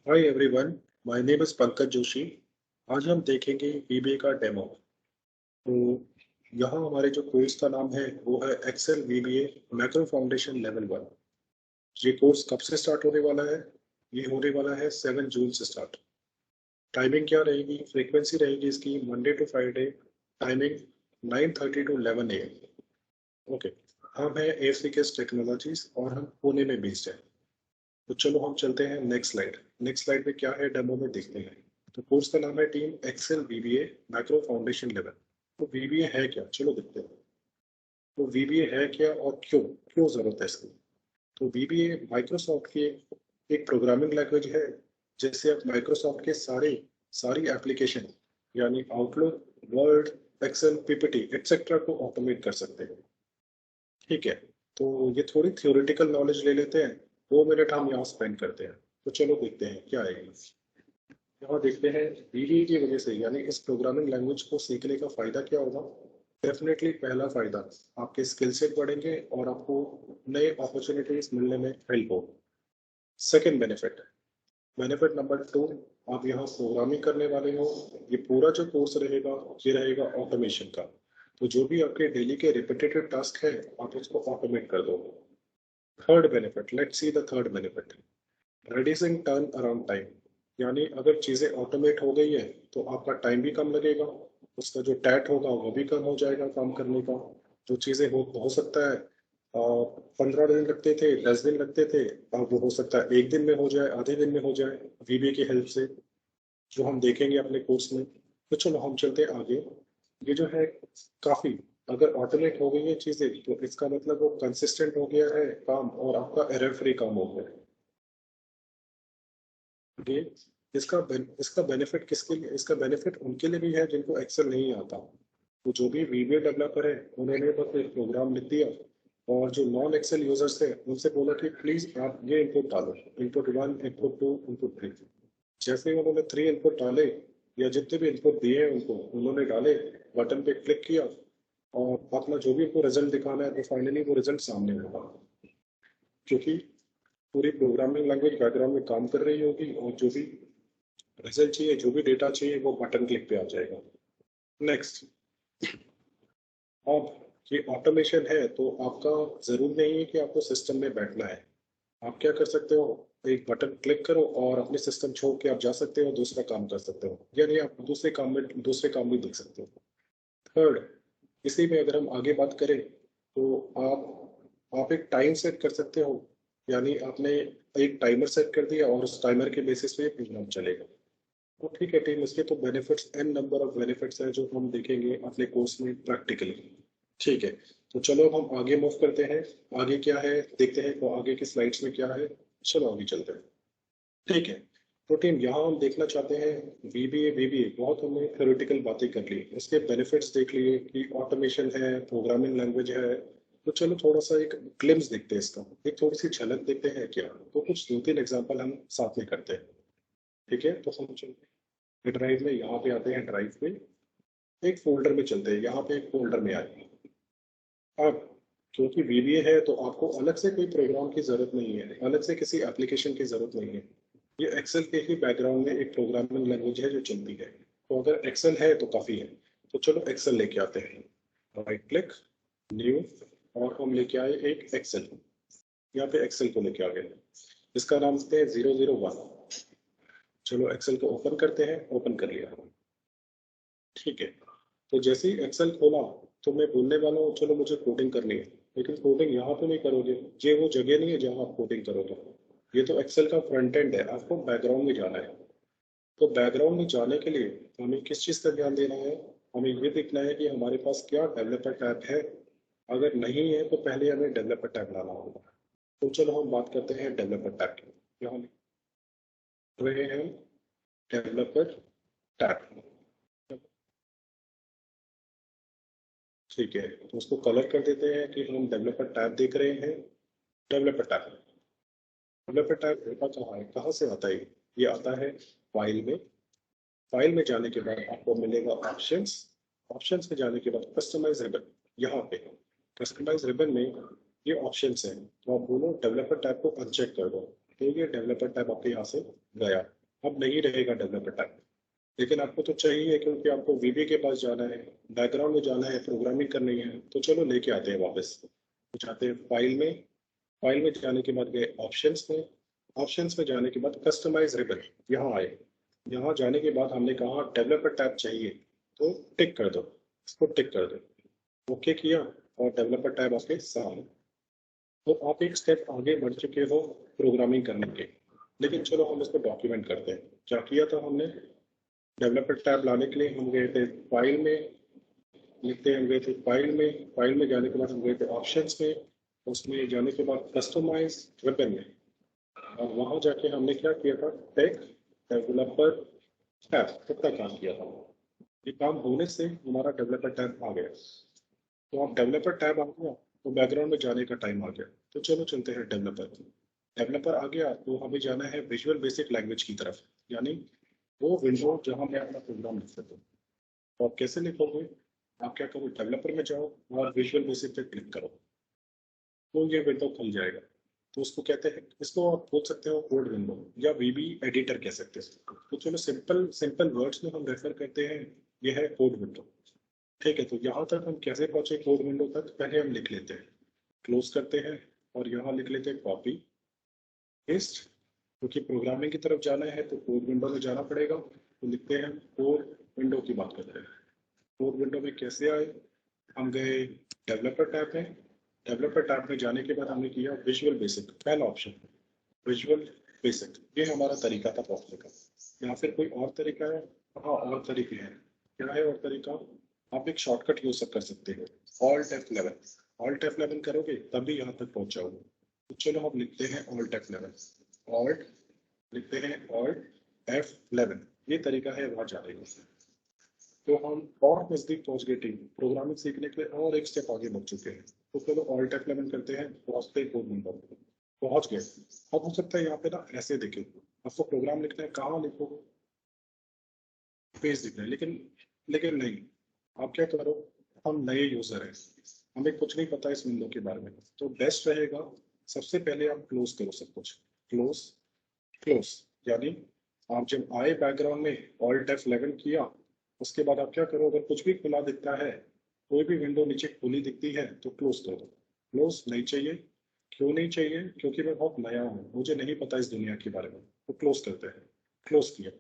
Hi everyone, my name is Pankaj Joshi. आज हम देखेंगे वीबीए का डेमो। तो यहाँ हमारे जो कोर्स का नाम है वो है Excel VBA macro foundation level 1। ये कोर्स कब से स्टार्ट होने वाला है? ये होने वाला है 7 जून से स्टार्ट। टाइमिंग क्या रहेगी? फ्रीक्वेंसी रहेगी इसकी Monday to Friday. Timing 9:30 to 11 AM। Okay. हम है एफसीकेस टेक्नोलॉजीज और हम पुणे में बेस्ड है। तो चलो हम चलते हैं नेक्स्ट स्लाइड। नेक्स्ट स्लाइड में क्या है डेमो में देखते हैं। तो कोर्स का नाम है team Excel VBA macro foundation level. तो वीबीए है क्या, चलो देखते हैं। तो वीबीए है क्या और क्यों क्यों जरूरत है इसकी। तो वीबीए माइक्रोसॉफ्ट की एक प्रोग्रामिंग लैंग्वेज है जिससे आप माइक्रोसॉफ्ट के सारी एप्लीकेशन यानी Outlook, Word, Excel, PPT etcetera को ऑटोमेट कर सकते हैं। ठीक है। तो ये थोड़ी थियोरेटिकल नॉलेज ले लेते हैं। 2 मिनट हम यहाँ स्पेंड करते हैं। तो चलो देखते हैं क्या आएगा। यहाँ देखते हैं वीबीए की वजह से यानी इस प्रोग्रामिंग लैंग्वेज को सीखने का फायदा क्या होगा। डेफिनेटली पहला फायदा, आपके स्किल सेट बढ़ेंगे और आपको नए अपॉर्चुनिटीज मिलने में हेल्प होगी। सेकंड बेनिफिट, बेनिफिट नंबर 2, आप यहाँ प्रोग्रामिंग करने वाले हो। ये पूरा जो कोर्स रहेगा ये रहेगा ऑटोमेशन का। तो जो भी आपके डेली के रिपीटेटिव टास्क है आप उसको ऑटोमेट कर दोगे। Third benefit, let's see the third benefit, reducing turn around time. यानी अगर चीज़ें ऑटोमेट हो गई है तो आपका टाइम भी कम लगेगा। उसका जो टैट होगा वो भी कम हो जाएगा काम करने का। जो चीज़ें हो सकता है 15 दिन लगते थे, 10 दिन लगते थे, अब वो हो सकता है एक दिन में हो जाए, आधे दिन में हो जाए वीबीए की हेल्प से, जो हम देखेंगे अपने कोर्स में। तो चलो हम चलते हैं आगे। ये जो है काफ़ी, अगर ऑटोमेट हो गई है चीज़ें तो इसका मतलब वो कंसिस्टेंट हो गया है काम और आपका एरर फ्री काम हो गया है। ये इसका बेनिफिट किसके लिए? इसका बेनिफिट उनके लिए भी है जिनको एक्सेल नहीं आता। तो जो भी वीबीए डेवलपर है उन्होंने बस एक प्रोग्राम लिख दिया और जो नॉन एक्सेल यूजर्स थे उनसे बोला कि प्लीज आप ये इनपुट डालो, इनपुट 1, इनपुट 2, इनपुट 3। जैसे ही उन्होंने 3 इनपुट डाले या जितने भी इनपुट दिए हैं उनको उन्होंने डाले, बटन पे क्लिक किया और अपना जो भी उनको रिजल्ट दिखाना है तो फाइनली वो रिजल्ट सामने होगा। क्योंकि पूरी प्रोग्रामिंग लैंग्वेज बैकग्राउंड में काम कर रही होगी और जो भी रिजल्ट चाहिए, जो भी डेटा चाहिए वो बटन क्लिक पे आ जाएगा। नेक्स्ट, अब ये ऑटोमेशन है तो आपका जरूर नहीं है कि आपको सिस्टम में बैठना है। आप क्या कर सकते हो, एक बटन क्लिक करो और अपने सिस्टम छोड़ के आप जा सकते हो, दूसरा काम कर सकते हो, यानी आप दूसरे काम भी देख सकते हो। थर्ड, इसी में अगर हम आगे बात करें तो आप एक टाइम सेट कर सकते हो। यानी आपने एक टाइमर सेट कर दिया और उस टाइमर के बेसिस पे प्रोग्राम चलेगा। तो ठीक है टीम, इसके तो benefits n number of benefits हैं जो हम देखेंगे अपने कोर्स में प्रैक्टिकली। ठीक है। तो चलो अब हम आगे मूव करते हैं। आगे क्या है देखते हैं, तो आगे की स्लाइड्स में क्या है। चलो आगे चलते हैं। ठीक है। तो टीम यहाँ हम देखना चाहते हैं वीबीए वीबीए बहुत हमने थ्योरेटिकल बातें कर ली, इसके बेनिफिट्स देख लिए कि ऑटोमेशन है, प्रोग्रामिंग लैंग्वेज है। तो चलो थोड़ा सा एक ग्लिम्स देखते हैं इसका, एक थोड़ी सी झलक देखते हैं क्या। तो कुछ 2-3 एग्जांपल हम साथ में करते हैं। ठीक है, तो हम चलते हैं ड्राइव में, यहाँ पे आते हैं ड्राइव पे, एक फोल्डर में चलते हैं, यहाँ पे एक फोल्डर में आए। अब क्योंकि वीबीए है तो आपको अलग से कोई प्रोग्राम की जरूरत नहीं है, अलग से किसी एप्लीकेशन की जरूरत नहीं है। ये एक्सेल के ही बैकग्राउंड में एक प्रोग्रामिंग लैंग्वेज है जो चलती है। तो अगर एक्सेल है तो काफी है। तो चलो एक्सेल लेके आते हैं। राइट क्लिक, न्यू, और हम लेके आए एक एक्सेल। यहाँ पे एक्सेल को लेके आ गए। इसका नाम देते हैं 001। चलो एक्सेल को ओपन करते हैं, ओपन कर लिया। ठीक है। तो जैसे ही एक्सेल खोला तो मैं बोलने वाला हूँ चलो मुझे कोडिंग करनी है, लेकिन कोडिंग यहाँ पे नहीं करोगे। ये वो जगह नहीं है जहाँ आप कोडिंग करोगे। ये तो एक्सेल का फ्रंट एंड है, आपको बैकग्राउंड में जाना है। तो बैकग्राउंड में जाने के लिए हमें किस चीज़ का ध्यान देना है? हमें ये देखना है कि हमारे पास क्या डेवलपर टैब है। अगर नहीं है तो पहले हमें डेवलपर टैब लाना होगा। तो चलो हम बात करते हैं डेवलपर टैब की। यहाँ लिख रहे हैं डेवलपर टैब। ठीक है, तो उसको कलर कर देते हैं कि हम डेवलपर टैब देख रहे हैं। डेवलपर टैब, डेवलपर टैब होता कहाँ है, कहाँ से आता है? ये आता है फाइल में। फाइल में जाने के बाद आपको मिलेगा ऑप्शंस। ऑप्शंस में जाने के बाद कस्टमाइज रिबन। यहाँ पे कस्टमाइज रिबन में ये ऑप्शंस हैं, तो आप बोलो डेवलपर टैब को अनचेक कर दो। तो ये डेवलपर टैब आपके यहाँ से गया, अब नहीं रहेगा डेवलपर टैब। लेकिन आपको तो चाहिए, क्योंकि आपको वीबी के पास जाना है, बैकग्राउंड में जाना है, प्रोग्रामिंग करनी है, तो चलो लेके आते हैं वापस। तो जाते हैं फाइल में, फाइल में जाने के बाद गए ऑप्शंस में, ऑप्शंस में जाने के बाद कस्टमाइज रिबन, यहाँ आए। यहाँ जाने के बाद हमने कहा डेवलपर टैब चाहिए, तो टिक कर दो, इसको टिक कर दो, ओके किया, और डेवलपर टैब आपके सामने। तो आप एक स्टेप आगे बढ़ चुके हो प्रोग्रामिंग करने के। लेकिन चलो हम इसको डॉक्यूमेंट करते हैं। क्या किया था हमने, डेवलपर टैब लाने के लिए हम गए थे फाइल में, लिखते हैं हम गए थे फाइल में, फाइल में जाने के बाद हम गए थे ऑप्शंस में, उसमें जाने के बाद कस्टमाइज वेपन में, और वहां जाके हमने क्या किया था, टेक डेवलपर टैब, कितना काम किया था। ये काम होने से हमारा डेवलपर टैब आ गया। तो आप डेवलपर टैब आ गया तो बैकग्राउंड में जाने का टाइम आ गया। तो चलो चलते हैं डेवलपर। डेवलपर आ गया तो हमें जाना है विजुअल बेसिक लैंग्वेज की तरफ, यानी वो विंडो जहां मैं अपना प्रोग्राम लिख सकूँ। तो आप कैसे लिखोगे, आप क्या करो, डेवलपर में जाओ और विजुअल बेसिक पे क्लिक करो, तो ये विंडो खुल जाएगा। तो उसको कहते हैं, इसको आप बोल सकते हो कोड विंडो या वीबी एडिटर कह सकते हैं। तो चलो सिंपल सिंपल वर्ड्स में हम रेफर करते हैं, ये है कोड विंडो। ठीक है, तो यहाँ तक हम कैसे पहुंचे कोड विंडो तक, पहले हम लिख लेते हैं, क्लोज करते हैं और यहाँ लिख लेते हैं कॉपी पेस्ट, क्योंकि प्रोग्रामिंग की तरफ जाना है तो कोड विंडो में जाना पड़ेगा। तो लिखते हैं कोड विंडो की बात करते हैं। कोड विंडो में कैसे आए, हम गए डेवलपर टैब में, डेवलपर टैब में जाने के बाद हमने किया विजुअल बेसिक, पहला ऑप्शन विजुअल बेसिक, ये हमारा तरीका था पहुंचने का। या फिर कोई और तरीका है, हाँ और तरीके हैं। क्या है और तरीका, आप एक शॉर्टकट यूज कर सकते हो, ऑल्ट F11, ऑल्ट F11 करोगे तभी यहाँ तक पहुंच जाओगे। तो चलो हम लिखते हैं ऑल्ट F11, ऑल्ट लिखते हैं ऑल्ट F11, ये तरीका है वहां जाने का। तो हम और नजदीक पहुंच गए टीम, प्रोग्रामिंग सीखने के लिए और एक स्टेप आगे बढ़ चुके हैं। तो चलो ऑल्ट F11 करते हैं, पहुंचते ही कोड विंडो पहुंच गए। अब हो सकता है यहाँ पे ना ऐसे देखे, आपको प्रोग्राम लिखना है, कहाँ लिखो, पेज दिख रहा है, लेकिन लेकिन नहीं, आप क्या करो, हम नए यूजर हैं, हमें कुछ नहीं पता इस विंडो के बारे में, तो बेस्ट रहेगा सबसे पहले आप क्लोज करो सब कुछ, क्लोज, क्लोज, यानी आप जब आए बैकग्राउंड में ऑल्ट F11 किया, उसके बाद आप क्या करो, अगर कुछ भी खुला दिखता है, कोई भी विंडो नीचे खुली दिखती है तो क्लोज कर दो। क्लोज नहीं चाहिए, क्यों नहीं चाहिए, क्योंकि मैं बहुत नया हूँ, मुझे नहीं पता इस दुनिया के बारे में, तो क्लोज करते हैं, क्लोज किया।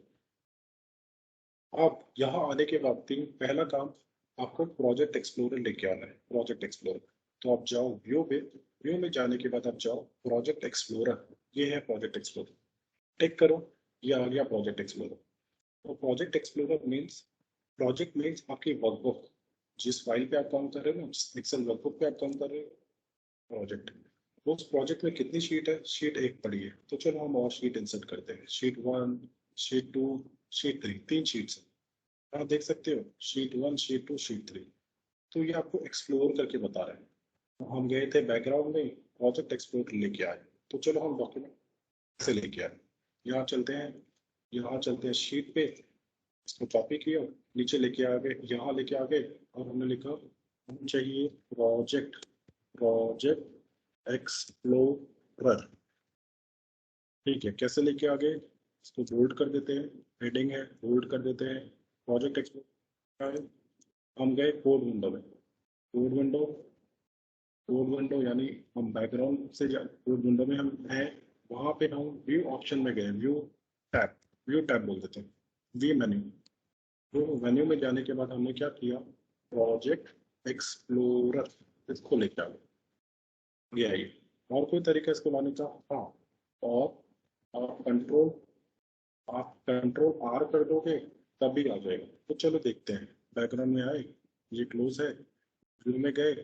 अब यहाँ आने के बाद तीन, पहला काम, आपको प्रोजेक्ट एक्सप्लोरर लेके आना है, प्रोजेक्ट एक्सप्लोरर। तो आप जाओ व्यू पे, व्यू में जाने के बाद आप जाओ प्रोजेक्ट एक्सप्लोरर, ये है प्रोजेक्ट एक्सप्लोरर, टिक करो, ये आ गया प्रोजेक्ट एक्सप्लोरर। तो project explorer means, project means आपकी वर्कबुक, जिस फाइल पे आप काम कर रहे हो ना, जिस एक्सेल वर्कबुक पे आप काम कर रहे हो, प्रोजेक्ट। तो उस प्रोजेक्ट में कितनी शीट है, शीट एक पड़ी है, तो चलो हम और शीट इंसर्ट करते हैं, शीट 1, शीट 2, शीट 3, तीन शीट्स है, आप देख सकते हो शीट 1, शीट 2, शीट 3। तो ये आपको एक्सप्लोर करके बता रहे हैं। तो हम गए थे बैकग्राउंड में, प्रोजेक्ट एक्सप्लोर लेके आए, तो चलो हम डॉक्यूमेंट से लेके आए, यहाँ चलते हैं, यहाँ चलते हैं शीट पे, इसको कॉपी किया, नीचे लेके आ गए, यहाँ लेके आ गए, और हमने लिखा हम चाहिए प्रोजेक्ट, प्रोजेक्ट एक्सप्लोरर। ठीक है, कैसे लेके आ गए, इसको बोल्ड कर देते हैं, हेडिंग है बोल्ड कर देते हैं, प्रोजेक्ट एक्सप्लोरर है। हम गए कोड विंडो में, कोड विंडो, कोड विंडो यानी हम बैकग्राउंड से कोड विंडो में हम हैं, वहां पे हम व्यू ऑप्शन में गए, व्यू टैब, व्यू टैब बोल देते हैं, व्यू मेन्यू। तो मेन्यू में जाने के बाद हमने क्या किया, प्रोजेक्ट एक्सप्लोरर, इसको लेके आ गए, ये आइए। और कोई तरीका इसको लाने का, हाँ, और कंट्रोल, आप कंट्रोल आर कर दोगे तभी आ जाएगा। तो चलो देखते हैं, बैकग्राउंड में आए, ये क्लोज है, व्यू में गए,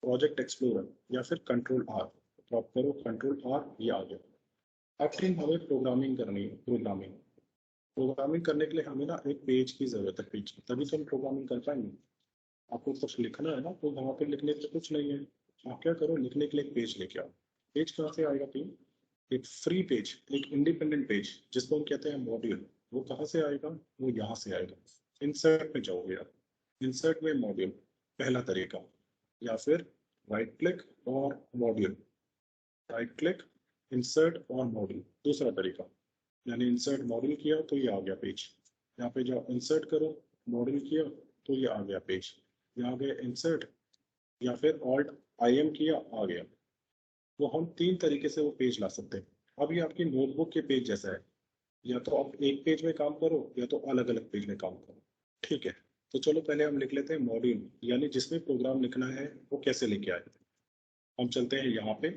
प्रोजेक्ट एक्सप्लोरर या फिर कंट्रोल आर, तो आप करो कंट्रोल आर, ये आ गया। अब फिर हमें प्रोग्रामिंग करनी है, प्रोग्रामिंग, प्रोग्रामिंग करने के लिए हमें ना एक पेज की जरूरत है, पेज की, तभी तो हम प्रोग्रामिंग कर पाएंगे। आपको कुछ लिखना है ना, तो वहाँ पे लिखने के लिए कुछ नहीं है, आप क्या करो, लिखने के लिए एक पेज लेके आओ। पेज कहाँ से आएगा टीम, एक फ्री पेज, एक इंडिपेंडेंट पेज जिसको हम कहते हैं मॉड्यूल, वो कहाँ से आएगा, वो यहाँ से आएगा। इंसर्ट में जाओगे आप, इंसर्ट में मॉड्यूल, पहला तरीका, या फिर राइट क्लिक और मॉड्यूल, राइट क्लिक इंसर्ट और मॉड्यूल, दूसरा तरीका, यानी इंसर्ट मॉड्यूल किया तो ये आ गया पेज। यहाँ पे जो इंसर्ट करो, मॉड्यूल किया तो ये आ गया पेज। यहाँ गया इंसर्ट या फिर ऑल्ट IM किया, आ गया। तो हम तीन तरीके से वो पेज ला सकते हैं। अब ये आपकी नोटबुक के पेज जैसा है, या तो आप एक पेज में काम करो या तो अलग अलग पेज में काम करो। ठीक है, तो चलो पहले हम लिख लेते हैं मॉड्यूल, यानी जिसमें प्रोग्राम लिखना है वो कैसे लेके आए। हम चलते हैं यहाँ पे,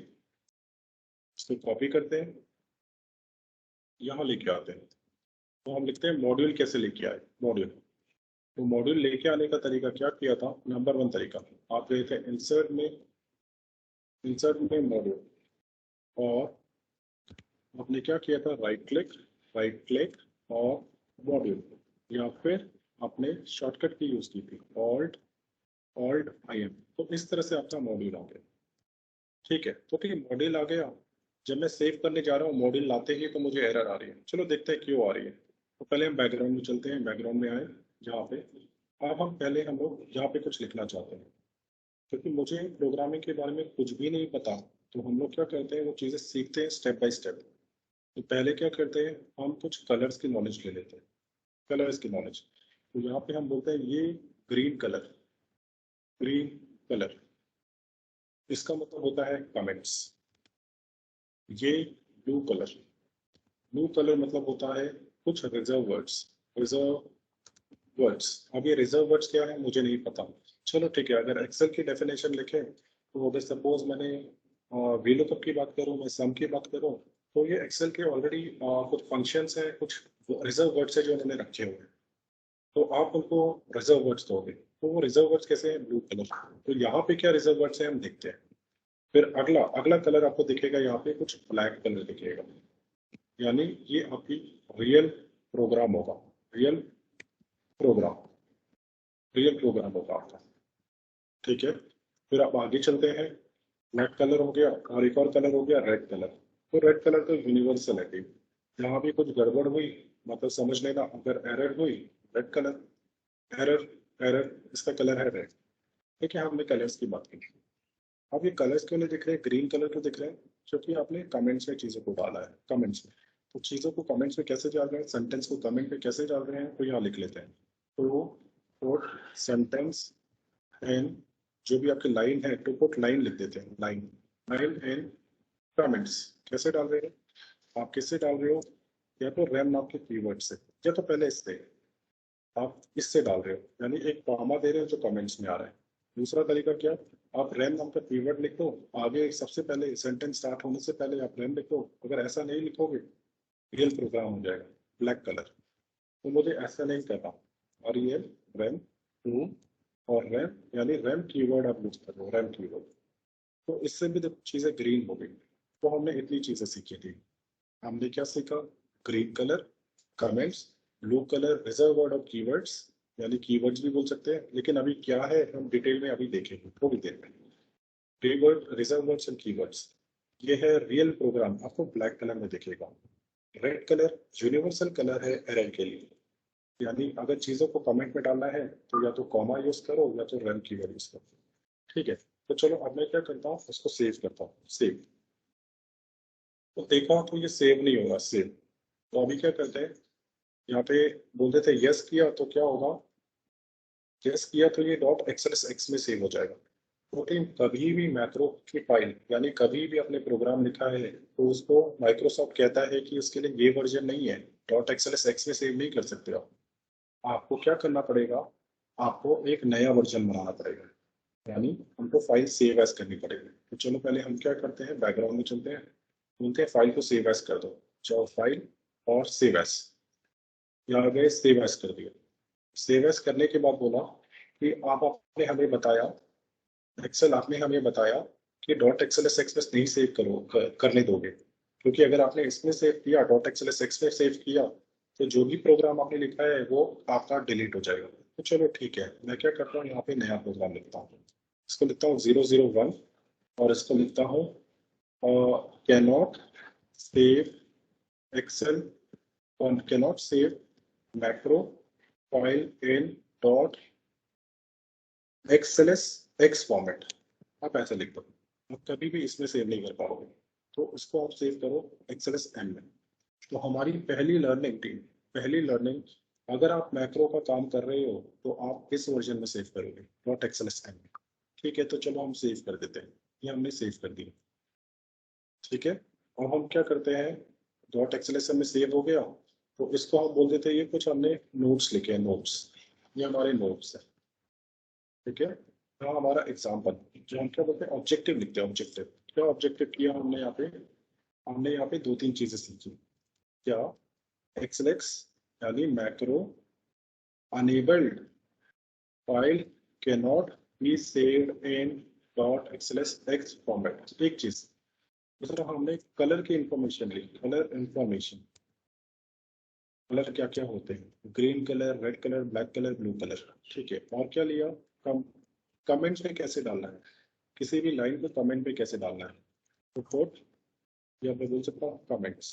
इसको कॉपी करते हैं, यहाँ लेके आते हैं। तो हम लिखते हैं मॉड्यूल कैसे लेके आए, मॉड्यूल। तो मॉड्यूल लेके आने का तरीका क्या किया था, नंबर 1 तरीका, आप गए थे इंसर्ट में मॉड्यूल, और आपने क्या किया था, राइट क्लिक और मॉड्यूल, या फिर आपने शॉर्टकट की यूज की थी, ऑल्ट ऑल्ट IM। तो इस तरह से आपका मॉड्यूल आ गया। ठीक है, तो ठीक है, मॉड्यूल आ गया। जब मैं सेव करने जा रहा हूँ मॉड्यूल लाते ही तो मुझे एरर आ रही है। चलो देखते हैं क्यों आ रही है। तो पहले हम बैकग्राउंड में चलते हैं, बैकग्राउंड में आए जहाँ पे, अब हम लोग यहाँ पे कुछ लिखना चाहते हैं, क्योंकि मुझे प्रोग्रामिंग के बारे में कुछ भी नहीं पता। तो हम लोग क्या करते हैं, वो चीज़ें सीखते हैं स्टेप बाय स्टेप। तो पहले क्या करते हैं, हम कुछ कलर्स की नॉलेज ले लेते हैं, कलर्स की नॉलेज। तो यहाँ पे हम बोलते हैं ये ग्रीन कलर, ग्रीन कलर, इसका मतलब होता है कमेंट्स। ये ब्लू कलर, ब्लू कलर मतलब होता है कुछ रिजर्व वर्ड्स, रिजर्व वर्ड्स। अब ये रिजर्व वर्ड्स क्या है मुझे नहीं पता। चलो ठीक है, अगर एक्सेल की डेफिनेशन लिखे, तो अगर सपोज मैंने VLOOKUP की बात करूं, मैं सम की बात करूं, तो ये एक्सेल के ऑलरेडी कुछ फंक्शंस हैं, कुछ रिजर्व वर्ड्स है जो उन्होंने रखे हुए हैं। तो आप उनको रिजर्व वर्ड्स दोगे, तो वो रिजर्व वर्ड्स कैसे हैं, ब्लू कलर। तो यहाँ पे क्या रिजर्व वर्ड्स है हम देखते हैं। फिर अगला अगला कलर आपको दिखेगा, यहाँ पे कुछ ब्लैक कलर दिखेगा, यानी ये आपकी रियल प्रोग्राम होगा, रियल प्रोग्राम, रियल प्रोग्राम होगा आपका। ठीक है, फिर आप आगे चलते हैं। ब्लैक कलर हो गया और एक और कलर हो गया रेड कलर। तो रेड कलर तो यूनिवर्सल है कि जहाँ भी कुछ गड़बड़ हुई, मतलब समझ लेना, अगर एरर हुई, रेड कलर, एरर, एरर, इसका कलर है रेड। ठीक है, हमने कलर्स की बात की। अब ये कलर्स क्यों नहीं दिख रहे, ग्रीन कलर क्यों दिख रहे हैं, क्योंकि आपने कमेंट्स में चीज़ों को डाला है, कमेंट्स में। तो चीज़ों को कमेंट्स में कैसे डाल रहे हैं, सेंटेंस को कमेंट में कैसे डाल रहे हैं, तो यहाँ लिख लेते हैं। तो पुट सेंटेंस एंड, जो भी आपकी लाइन है तो पुट लाइन लिख देते हैं, लाइन, लाइन एंड कमेंट्स। कैसे डाल रहे हैं, आप किससे डाल रहे हो, या तो रैम नाम के कीवर्ड से, या तो पहले इससे आप इससे डाल रहे हो, यानी एक कॉमा दे रहे हो जो कमेंट्स में आ रहा है। दूसरा तरीका क्या, आप रैम नाम का कीवर्ड लिख दो, आगे सबसे पहले सेंटेंस स्टार्ट होने से पहले आप रैम लिख दो। अगर ऐसा नहीं लिखोगे, रियल प्रोग्राम हो जाएगा, ब्लैक कलर। तो मुझे ऐसा नहीं करना, और ये रैम टू, और रैम यानी रैम कीवर्ड आप यूज कर रहे हो, रैम कीवर्ड। तो इससे भी तो चीज़ें ग्रीन हो गई। तो हमने इतनी चीज़ें सीखी थी। हमने क्या सीखा, green colour, comments, blue colour reserve word और कीवर्ड्स, यानी कीवर्ड्स भी बोल सकते हैं, लेकिन अभी क्या है हम डिटेल में अभी देखेंगे थोड़ी देर में। Keyword, reserve words and keywords, ये है रियल प्रोग्राम, आपको ब्लैक कलर में दिखेगा। रेड कलर यूनिवर्सल कलर है एरर के लिए, यानी अगर चीज़ों को कमेंट में डालना है तो या तो कॉमा यूज करो या तो रन कीवर्ड यूज करो। ठीक है, तो चलो अब मैं क्या करता हूँ, उसको सेव करता हूँ, सेव। तो देखा तो ये सेव नहीं होगा, सेव। तो अभी क्या करते हैं, यहाँ पे बोलते थे यस किया तो क्या होगा, यस किया तो ये .xlsx में सेव हो जाएगा। लेकिन कभी भी मैक्रो की फाइल, यानी कभी भी अपने प्रोग्राम लिखा है तो उसको माइक्रोसॉफ्ट कहता है कि उसके लिए ये वर्जन नहीं है, .xlsx में सेव नहीं कर सकते आप। आपको क्या करना पड़ेगा, आपको एक नया वर्जन बनाना पड़ेगा, यानी हमको फाइल सेव एज करनी पड़ेगी। तो चलो पहले हम क्या करते हैं, बैकग्राउंड में चलते हैं, बोलते हैं फाइल को सेव एज कर दो। चाहो फाइल और सेव एज, यहाँ गए सेव एज कर दिया। सेव एज करने के बाद बोला कि आप आपने हमें बताया, एक्सेल आपने हमें बताया कि .xlsx में नहीं सेव करने दोगे, क्योंकि अगर आपने इसमें सेव किया, .xlsx में सेव किया, तो जो भी प्रोग्राम आपने लिखा है वो आपका डिलीट हो जाएगा। तो चलो ठीक है, मैं क्या करता हूँ, यहाँ पे नया प्रोग्राम लिखता हूँ। इसको लिखता हूँ 001, और इसको लिखता हूँ cannot save Excel, cannot save macro file in .xlsx format. आप ऐसे लिख दो, आप कभी भी इसमें सेव नहीं कर पाओगे। तो उसको आप सेव करो XLSM में। तो हमारी पहली लर्निंग टीम, पहली लर्निंग, अगर आप मैक्रो का काम कर रहे हो तो आप इस वर्जन में सेव करोगे .xlsm में। ठीक है, तो चलो हम सेव कर देते हैं, ये हमने सेव कर दिया। ठीक है, और हम क्या करते हैं, .xlsm में सेव हो गया, तो इसको हम बोल देते हैं, ये कुछ हमने नोट्स लिखे हैं, नोट्स, ये हमारे नोट्स है। ठीक है, हाँ, हमारा एग्जाम्पल जो हम क्या बोलते हैं ऑब्जेक्टिव लिखते हैं। ऑब्जेक्टिव क्या, ऑब्जेक्टिव किया हमने यहाँ पे, हमने यहाँ पे दो तीन चीजें सीखी। क्या, एक्सएलएक्स यानी macro enabled file can not be saved in .xlsx format, एक चीज। दूसरा हमने कलर की इंफॉर्मेशन ली, कलर इंफॉर्मेशन, कलर क्या क्या होते हैं, green colour, red colour, black colour, blue colour. ठीक है, और क्या लिया, कम कमेंट्स में कैसे डालना है, किसी भी लाइन को कमेंट में कैसे डालना है, तो कोट या मैं बोल सकता हूँ कमेंट्स,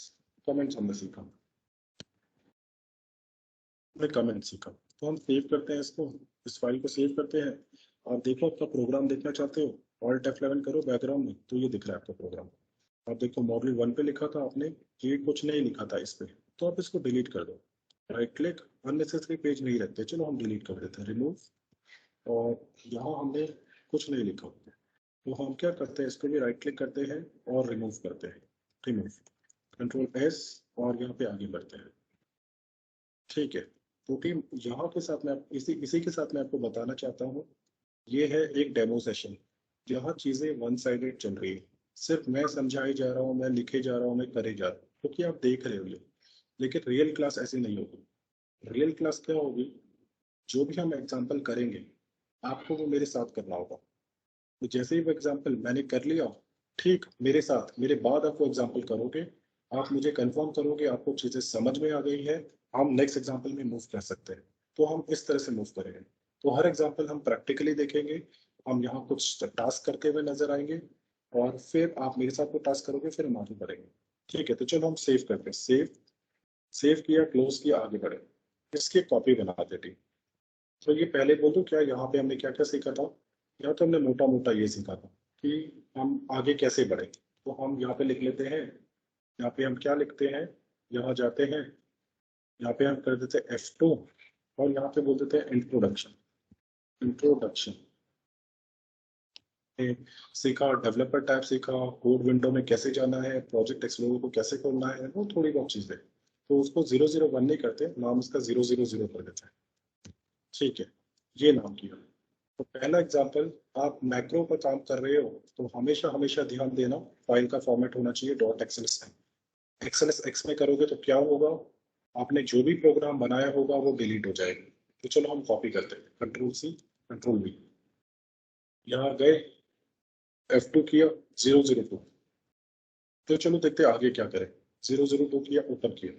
कमेंट्स हमने सीखा, हमने कमेंट सीखा। तो हम सेव करते हैं इसको, इस फाइल को सेव करते हैं, और देखो आपका प्रोग्राम देखना चाहते हो, ऑल्ट F11 करो बैकग्राउंड में, तो ये दिख रहा है आपका प्रोग्राम। आप देखो मॉड्यूल 1 पे लिखा था आपने, ये कुछ नहीं लिखा था इस पे, तो आप इसको डिलीट कर दो। राइट क्लिक, अननेसेसरी पेज नहीं रखते, चलो हम डिलीट कर देते हैं, रिमूव। और यहाँ हमने कुछ नहीं लिखा, तो हम क्या करते हैं, इसको भी राइट क्लिक करते हैं और रिमूव करते हैं, रिमूव, Ctrl+S, और यहाँ पे आगे बढ़ते हैं। ठीक है, तो टीम यहाँ के साथ मैं इसी इसी के साथ मैं आपको बताना चाहता हूँ, ये है एक डेमो सेशन, यहाँ चीजें वन साइडेड चल रही है, सिर्फ मैं समझाई जा रहा हूँ, मैं लिखे जा रहा हूँ, मैं करे जा रहा हूँ, क्योंकि आप देख रहे हो ये। लेकिन रियल क्लास ऐसी नहीं होगी। रियल क्लास क्या होगी, जो भी हम एग्जाम्पल करेंगे आपको वो मेरे साथ करना होगा। तो जैसे ही वो एग्जाम्पल मैंने कर लिया, ठीक मेरे साथ, मेरे बाद आप वो एग्जाम्पल करोगे, आप मुझे कंफर्म करोगे आपको चीजें समझ में आ गई है, हम नेक्स्ट एग्जाम्पल में मूव कर सकते हैं। तो हम इस तरह से मूव करेंगे, तो हर एग्जाम्पल हम प्रैक्टिकली देखेंगे, हम यहाँ कुछ टास्क करते हुए नजर आएंगे, और फिर आप मेरे साथ वो टास्क करोगे, फिर हम आगे बढ़ेंगे। ठीक है, तो चलो हम सेव करते हैं, सेव, सेव किया, क्लोज किया, आगे बढ़े, इसकी कॉपी बना देते। तो ये पहले बोल दूं क्या, यहाँ पे हमने क्या क्या सीखा था, यहाँ तो हमने मोटा मोटा ये सीखा था कि हम आगे कैसे बढ़े। तो हम यहाँ पे लिख लेते हैं, यहाँ पे हम क्या लिखते हैं, यहाँ जाते हैं, यहाँ पे हम कर देते हैं F2, और यहाँ पे बोल देते हैं इंट्रोडक्शन। इंट्रोडक्शन सीखा, डेवलपर टाइप सीखा, कोड विंडो में कैसे जाना है, प्रोजेक्ट एक्सप्लोरर को कैसे खोलना है, वो थोड़ी बहुत चीजें। तो उसको 001 नहीं करते, नाम इसका 000 कर देते हैं। ठीक है, ये नाम किया। तो पहला एग्जांपल, आप मैक्रो पर काम कर रहे हो, तो हमेशा हमेशा ध्यान देना, फाइल का फॉर्मेट होना चाहिए .xlsx। XLSX में करोगे तो क्या होगा, आपने जो भी प्रोग्राम बनाया होगा वो डिलीट हो जाएगा। तो चलो हम कॉपी करते हैं, Ctrl+C, Ctrl+V, यहाँ गए, F2 किया, 002, तो चलो देखते हैं आगे क्या करें। 002 किया, ओपन किया,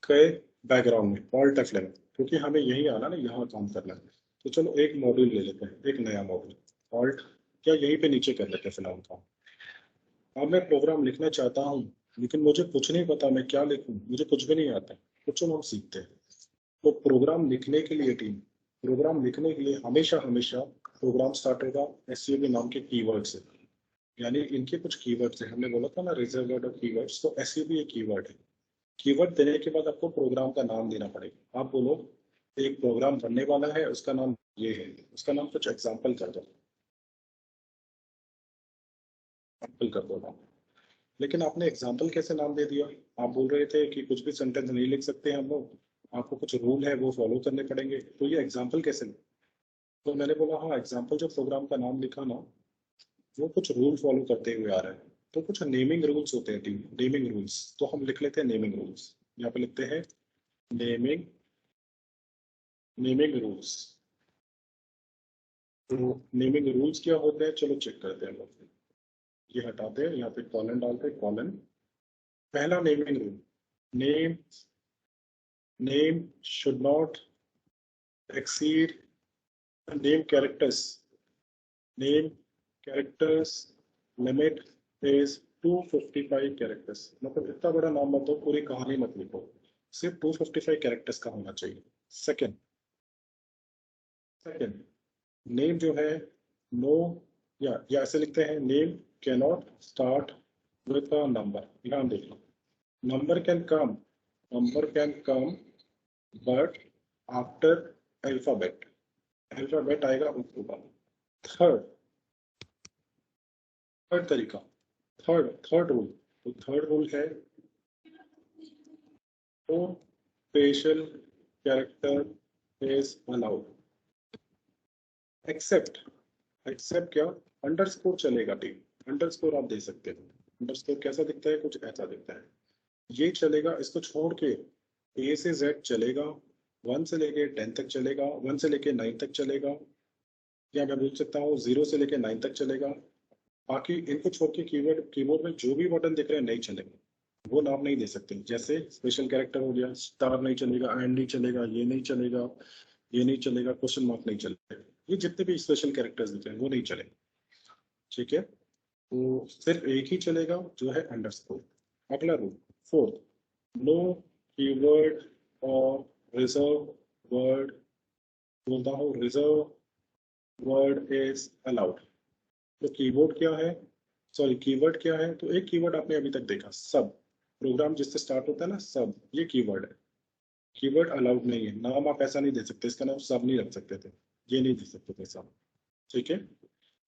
गए बैकग्राउंड में, ऑल्ट F11, क्योंकि हमें यही आना ना, यहाँ काम करना है। तो चलो एक मॉड्यूल ले लेते हैं, एक नया मॉड्यूल, ऑल्ट, क्या यहीं पे नीचे कर लेते हैं फिलहाल काम। अब मैं प्रोग्राम लिखना चाहता हूँ, लेकिन मुझे कुछ नहीं पता मैं क्या लिखूं, मुझे कुछ भी नहीं आता, तो चलो हम सीखते हैं। तो प्रोग्राम लिखने के लिए टीम, प्रोग्राम लिखने के लिए हमेशा हमेशा प्रोग्राम स्टार्ट होगा एसयूवी नाम के कीवर्ड से, यानी इनके कुछ कीवर्ड्स हैं, हमने बोला था ना रिजर्व वर्ड और कीवर्ड्स, तो एसयूवी एक कीवर्ड है। कीवर्ड देने के बाद आपको प्रोग्राम का नाम देना पड़ेगा। आप बोलो एक प्रोग्राम बनने वाला है, उसका नाम ये है, उसका नाम कुछ एग्जाम्पल कर दो, एग्जाम्पल कर दो नाम। लेकिन आपने एग्जाम्पल कैसे नाम दे दिया, आप बोल रहे थे कि कुछ भी सेंटेंस नहीं लिख सकते हम लोग, आपको कुछ रूल है वो फॉलो करने पड़ेंगे, तो ये एग्जाम्पल कैसे। तो मैंने बोला हाँ, एग्जाम्पल जो प्रोग्राम का नाम लिखा ना, वो कुछ रूल फॉलो करते हुए आ रहा है, तो कुछ नेमिंग रूल्स होते हैं टीम, नेमिंग रूल्स, तो हम लिख लेते हैं नेमिंग रूल्स। यहाँ पे लिखते हैं नेमिंग, नेमिंग रूल्स। तो नेमिंग रूल्स क्या होते हैं, चलो चेक करते हैं हम लोग। ये हटाते हैं, यहाँ पे कॉलन डालते हैं, कॉलन, पहला naming rule, name, name should not exceed name characters, name characters limit is 255 characters, मतलब इतना बड़ा नाम मत दो, पूरी कहानी मत लिखो, सिर्फ 255 कैरेक्टर्स का होना चाहिए। सेकंड, सेकंड नेम जो है, नो, या ऐसे लिखते हैं name cannot start with a number. ध्यान देखो, number can come but after alphabet आएगा उसके बाद. थर्ड तरीका, थर्ड रूल. तो थर्ड रूल है no facial character is allowed except क्या, अंडरस्कोर चलेगा टीम. अंडरस्कोर आप दे सकते हो. अंडरस्कोर कैसा दिखता है, कुछ ऐसा दिखता है, ये चलेगा. इसको छोड़ के ए से जेड चलेगा, 1 से लेके 10 तक चलेगा, 1 से लेके 9 तक चलेगा, या मैं बोल सकता हूँ 0 से लेके 9 तक चलेगा. बाकी इनको छोड़ के कीबोर्ड में जो भी बटन दिख रहे हैं नहीं चलेंगे, वो नाम नहीं दे सकते. जैसे स्पेशल कैरेक्टर हो गया, स्टार नहीं चलेगा, एंड नहीं चलेगा, ये नहीं चलेगा, ये नहीं चलेगा, क्वेश्चन मार्क नहीं चलेगा. ये जितने भी स्पेशल कैरेक्टर्स दिख रहे हैं वो नहीं चलेंगे. ठीक है, तो सिर्फ एक ही चलेगा जो है अंडरस्कोर. अगला रूल फोर्थ, नो कीवर्ड और रिजर्व वर्ड. बोलता हूँ रिजर्व वर्ड इज अलाउड. तो कीवर्ड क्या है, कीवर्ड क्या है. तो एक कीवर्ड आपने अभी तक देखा, सब. प्रोग्राम जिससे स्टार्ट होता है ना, सब, ये कीवर्ड है. कीवर्ड अलाउड नहीं है. नाम आप ऐसा नहीं दे सकते, इसका नाम सब नहीं रख सकते थे, ये नहीं दे सकते थे सब. ठीक है,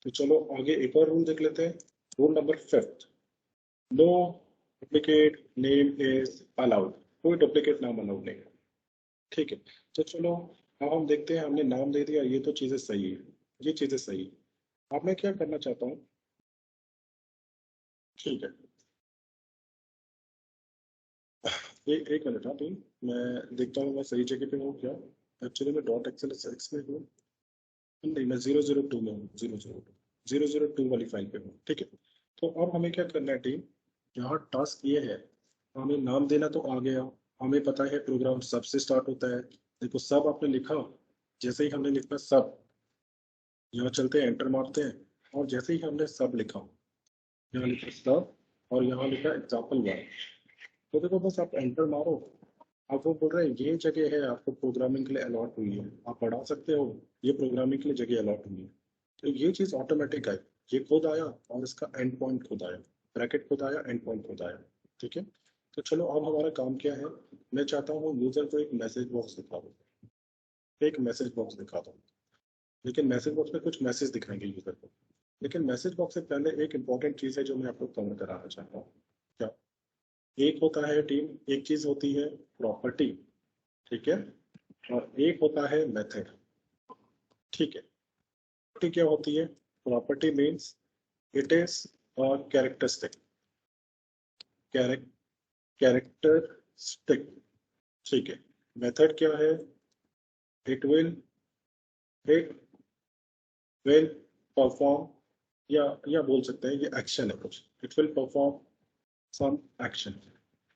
तो चलो आगे एक और रूल देख लेते हैं. Rule number 5, no duplicate name is allowed. कोई डुप्लीकेट नाम अलाउड नहीं है. ठीक है, तो चलो अब हम देखते हैं. हमने नाम दे दिया, ये तो चीजें सही है, ये चीजें सही है. अब मैं क्या करना चाहता हूँ, ठीक है, एक मिनट. हाँ ठीक, मैं देखता हूँ मैं सही जगह पे हूँ क्या. एक्चुअली मैं डॉट एक्स में हूँ. नहीं, मैं 002 में हूँ. 002 वाली फाइल पे हूँ. ठीक है, तो अब हमें क्या करना है टीम, यहाँ टास्क ये है, हमें नाम देना तो आ गया. हमें पता है प्रोग्राम सब से स्टार्ट होता है. देखो सब आपने लिखा, जैसे ही हमने लिखा सब, यहाँ चलते हैं एंटर मारते हैं, और जैसे ही हमने सब लिखा, यहाँ लिखा सब, और यहाँ लिखा एग्जाम्पल 1. तो देखो बस आप एंटर मारो, अब वो बोल रहे हैं ये जगह है आपको प्रोग्रामिंग के लिए अलॉट हुई है, आप बढ़ा सकते हो, ये प्रोग्रामिंग के लिए जगह अलॉट हुई है. तो ये चीज ऑटोमेटिक है, ये खुद आया और इसका एंड पॉइंट खुद आया, ब्रैकेट खुद आया, एंड पॉइंट खुद आया. ठीक है, तो चलो अब हमारा काम क्या है. मैं चाहता हूँ यूजर को एक मैसेज बॉक्स दिखा दो, एक मैसेज बॉक्स दिखा दो. लेकिन मैसेज बॉक्स में कुछ मैसेज दिखाएंगे यूजर को. लेकिन मैसेज बॉक्स से पहले एक इंपॉर्टेंट चीज है जो मैं आपको कवर कराना चाहता हूँ. क्या, एक होता है टीम, एक चीज होती है प्रॉपर्टी, ठीक है, और एक होता है मेथड. ठीक है, प्रॉपर्टी क्या होती है, property means it is characteristic, characteristic. ठीक है, मेथड क्या है, it will it will perform, या बोल सकते हैं ये एक्शन है कुछ, it will perform some action.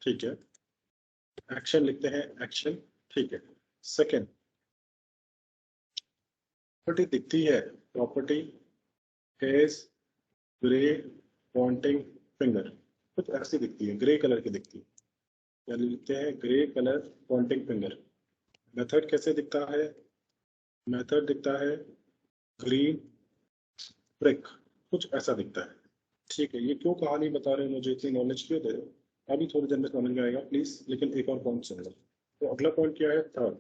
ठीक है, एक्शन लिखते हैं, एक्शन. ठीक है, सेकेंड, प्रॉपर्टी दिखती है, property is grey pointing finger. कुछ ऐसी दिखती है, ग्रे कलर की दिखती है, या लिखते हैं grey colour pointing finger. Method कैसे दिखता है, मेथड दिखता है ग्रीन ब्रिक, कुछ ऐसा दिखता है. ठीक है, ये क्यों कहानी बता रहे हो, मुझे इतनी नॉलेज क्यों दे रहे हो, अभी थोड़ी देर में समझ में आएगा प्लीज. लेकिन एक और पॉइंट सुन लो. तो अगला पॉइंट क्या है, थर्ड,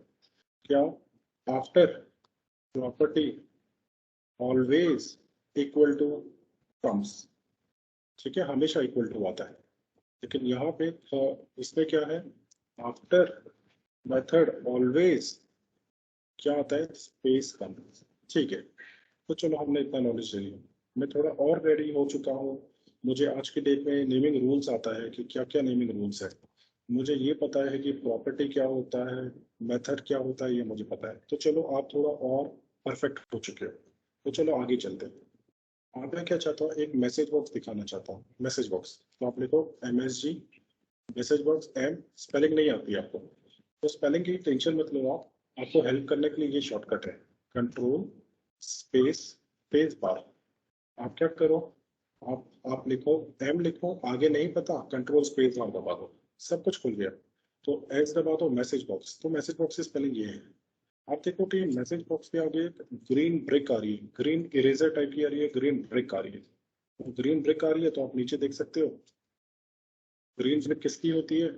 क्या, after property always equal to comes. ठीक है, हमेशा इक्वल टू आता है. लेकिन यहाँ पे इसमें क्या है, आफ्टर मेथड ऑलवेज क्या आता है, स्पेस कम. ठीक है, तो चलो हमने इतना नॉलेज ले लिया. मैं थोड़ा और रेडी हो चुका हूँ. मुझे आज की डेट में नेमिंग रूल्स आता है कि क्या क्या नेमिंग रूल्स है. मुझे ये पता है कि प्रॉपर्टी क्या होता है, मेथड क्या होता है, ये मुझे पता है. तो चलो आप थोड़ा और परफेक्ट हो चुके हो, तो चलो आगे चलते हैं. अब मैं क्या चाहता हूँ, एक मैसेज बॉक्स दिखाना चाहता हूँ. मैसेज बॉक्स, तो आप लिखो MSG message box. M spelling नहीं आती है आपको, तो स्पेलिंग की टेंशन मत लो आप. आपको हेल्प करने के लिए ये शॉर्टकट है, कंट्रोल स्पेस स्पेस बार. आप क्या करो, आप लिखो, एम लिखो, आगे नहीं पता, कंट्रोल स्पेस बार दबा दो, सब कुछ खुल गया. तो एस दबा दो, मैसेज बॉक्स. तो मैसेज बॉक्स की स्पेलिंग ये है. आप देखो कि मैसेज बॉक्स के आगे ग्रीन ब्रिक आ रही है, ग्रीन इरेजर टाइप की आ रही है, ग्रीन ब्रिक आ रही है. ग्रीन ब्रिक आ रही है तो आप नीचे देख सकते हो। ग्रीन ब्रिक किसकी होती है?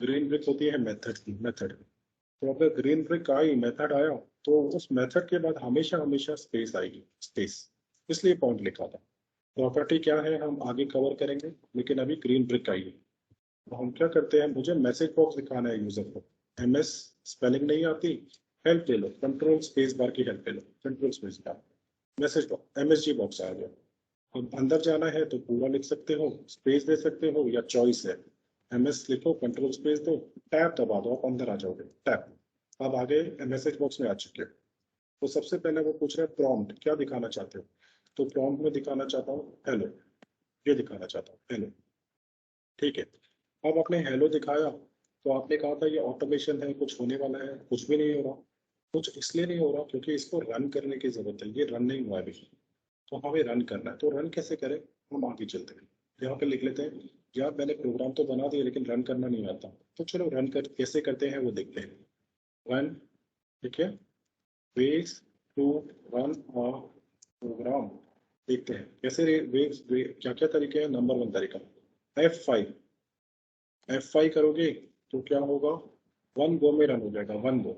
ग्रीन ब्रिक होती है मेथड की, मेथड। तो अगर ग्रीन ब्रिक आई, मेथड आया, तो उस मेथड के बाद हमेशा हमेशा स्पेस आएगी, स्पेस। इसलिए पॉइंट लिखा था। प्रॉपर्टी क्या है हम आगे कवर करेंगे, लेकिन अभी ग्रीन ब्रिक आई है। तो हम क्या करते हैं, मुझे मैसेज बॉक्स दिखाना है यूजर को। एमएस स्पेलिंग नहीं आती, हेल्प ले लो, कंट्रोल स्पेस बार की हेल्प ले लो, control space bar. Message box, MSG box आ गया। अब अंदर जाना है तो पूरा लिख सकते हो, स्पेस दे सकते हो, या चॉइस है, एमएस लिखो, कंट्रोल स्पेस दो, टैब दबा दो, आप अंदर आ जाओगे, टैब। अब आगे मैसेज बॉक्स में आ चुके हो। तो सबसे पहले वो पूछ रहा है प्रॉम्प्ट क्या दिखाना चाहते हो। तो प्रॉम्प्ट में दिखाना चाहता हूँ हेलो, ये दिखाना चाहता हूँ हेलो। ठीक है। अब आपने हेलो दिखाया, तो आपने कहा था ये ऑटोमेशन है, कुछ होने वाला है, कुछ भी नहीं हो रहा। कुछ इसलिए नहीं हो रहा क्योंकि इसको रन करने की जरूरत है, ये रन नहीं हुआ है अभी। तो हमें रन करना है, तो रन कैसे करें, हम आगे चलते हैं। यहाँ पे लिख लेते हैं, यार मैंने प्रोग्राम तो बना दिया लेकिन रन करना नहीं आता, तो चलो रन कर कैसे करते हैं वो देखते हैं। रन, ठीक है, ways to run a program. देखते हैं कैसे वेज वे, क्या क्या तरीके हैं। नंबर वन तरीका, F5। F5 करोगे तो क्या होगा, वन गो में रन हो जाएगा, वन गो।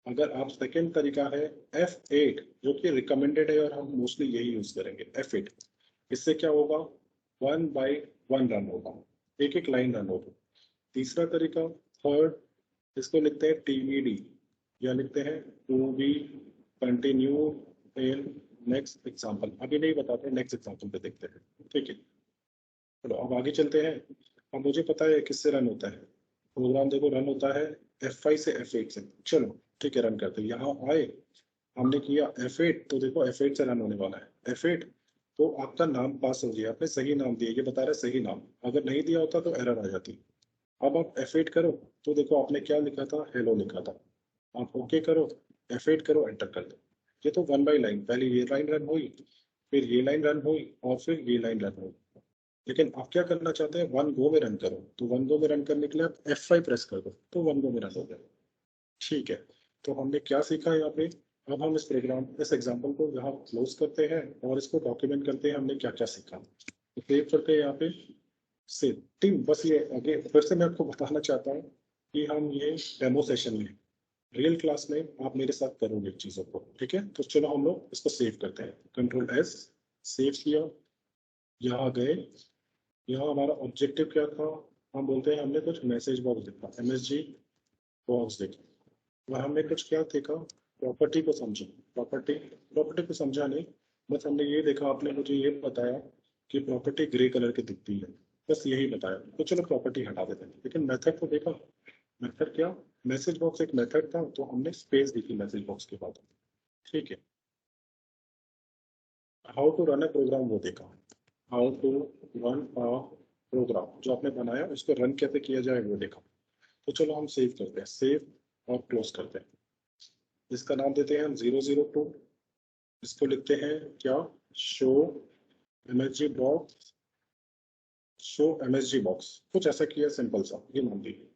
अगर आप सेकेंड तरीका है F8, जो कि रिकमेंडेड है और हम मोस्टली यही यूज करेंगे, F8। इससे क्या होगा, वन बाई वन रन होगा, एक एक लाइन रन होगा। तीसरा तरीका, थर्ड, इसको लिखते हैं TBD, या लिखते हैं to be continue in next example. अभी नहीं बताते, नेक्स्ट एग्जाम्पल पे देखते हैं, ठीक है। चलो अब आगे चलते हैं। अब मुझे पता है किससे रन होता है प्रोग्राम, देखो रन होता है F5 से F8 से। चलो ठीक है, रन करते हैं। यहाँ आए, हमने किया F8, तो देखो F8 से रन होने वाला है, F8। तो आपका नाम पास हो गया, आपने सही नाम दिया, ये बता रहा है सही नाम। अगर नहीं दिया होता तो एरर आ जाती। अब आप F8 करो, तो देखो आपने क्या लिखा था, हेलो लिखा था। आप ओके करो, F8 करो, एंटर कर दो। ये तो वन बाई लाइन, पहले ये लाइन रन हुई, फिर ये लाइन रन हुई, और फिर ये लाइन रन हुई। लेकिन आप क्या करना चाहते हैं, वन गो में रन करो, तो वन गो में रन करने के लिए आप F5 प्रेस कर दो, तो वन गो में रन हो गया। ठीक है। तो हमने क्या सीखा यहाँ पे। अब हम इस प्रोग्राम, इस एग्जाम्पल को यहाँ क्लोज करते हैं और इसको डॉक्यूमेंट करते हैं हमने क्या क्या सीखा। तो सेव करते हैं यहाँ पे, सेव टीम। बस ये आगे फिर से मैं आपको बताना चाहता हूँ कि हम ये डेमो सेशन में, रियल क्लास में आप मेरे साथ करोगे चीजों को, ठीक है। तो चलो हम लोग इसको सेव करते हैं, कंट्रोल S, सेव किया। यहाँ गए, यहाँ हमारा ऑब्जेक्टिव क्या था, हम बोलते हैं हमने कुछ मैसेज बॉक्स देखा, MSG बॉक्स देखा, और हमने कुछ क्या देखा, प्रॉपर्टी को समझा। प्रॉपर्टी, प्रॉपर्टी को समझा नहीं, बस हमने ये देखा, आपने मुझे ये बताया कि प्रॉपर्टी ग्रे कलर की दिखती है, बस यही बताया। तो चलो प्रॉपर्टी हटा देते हैं, लेकिन मेथड को देखा। मेथड क्या, मैसेज बॉक्स एक मेथड था, तो हमने स्पेस दी थी मैसेज बॉक्स के बाद, ठीक है। How to run a program वो देखा, how to run a program, जो आपने बनाया उसको रन कैसे किया जाए वो देखा। तो चलो हम सेव करते हैं, सेव और क्लोज करते हैं। इसका नाम देते हैं हम 002। इसको लिखते हैं क्या, show MSG box, show MSG box, कुछ ऐसा किया सिंपल सा, ये नाम दिए।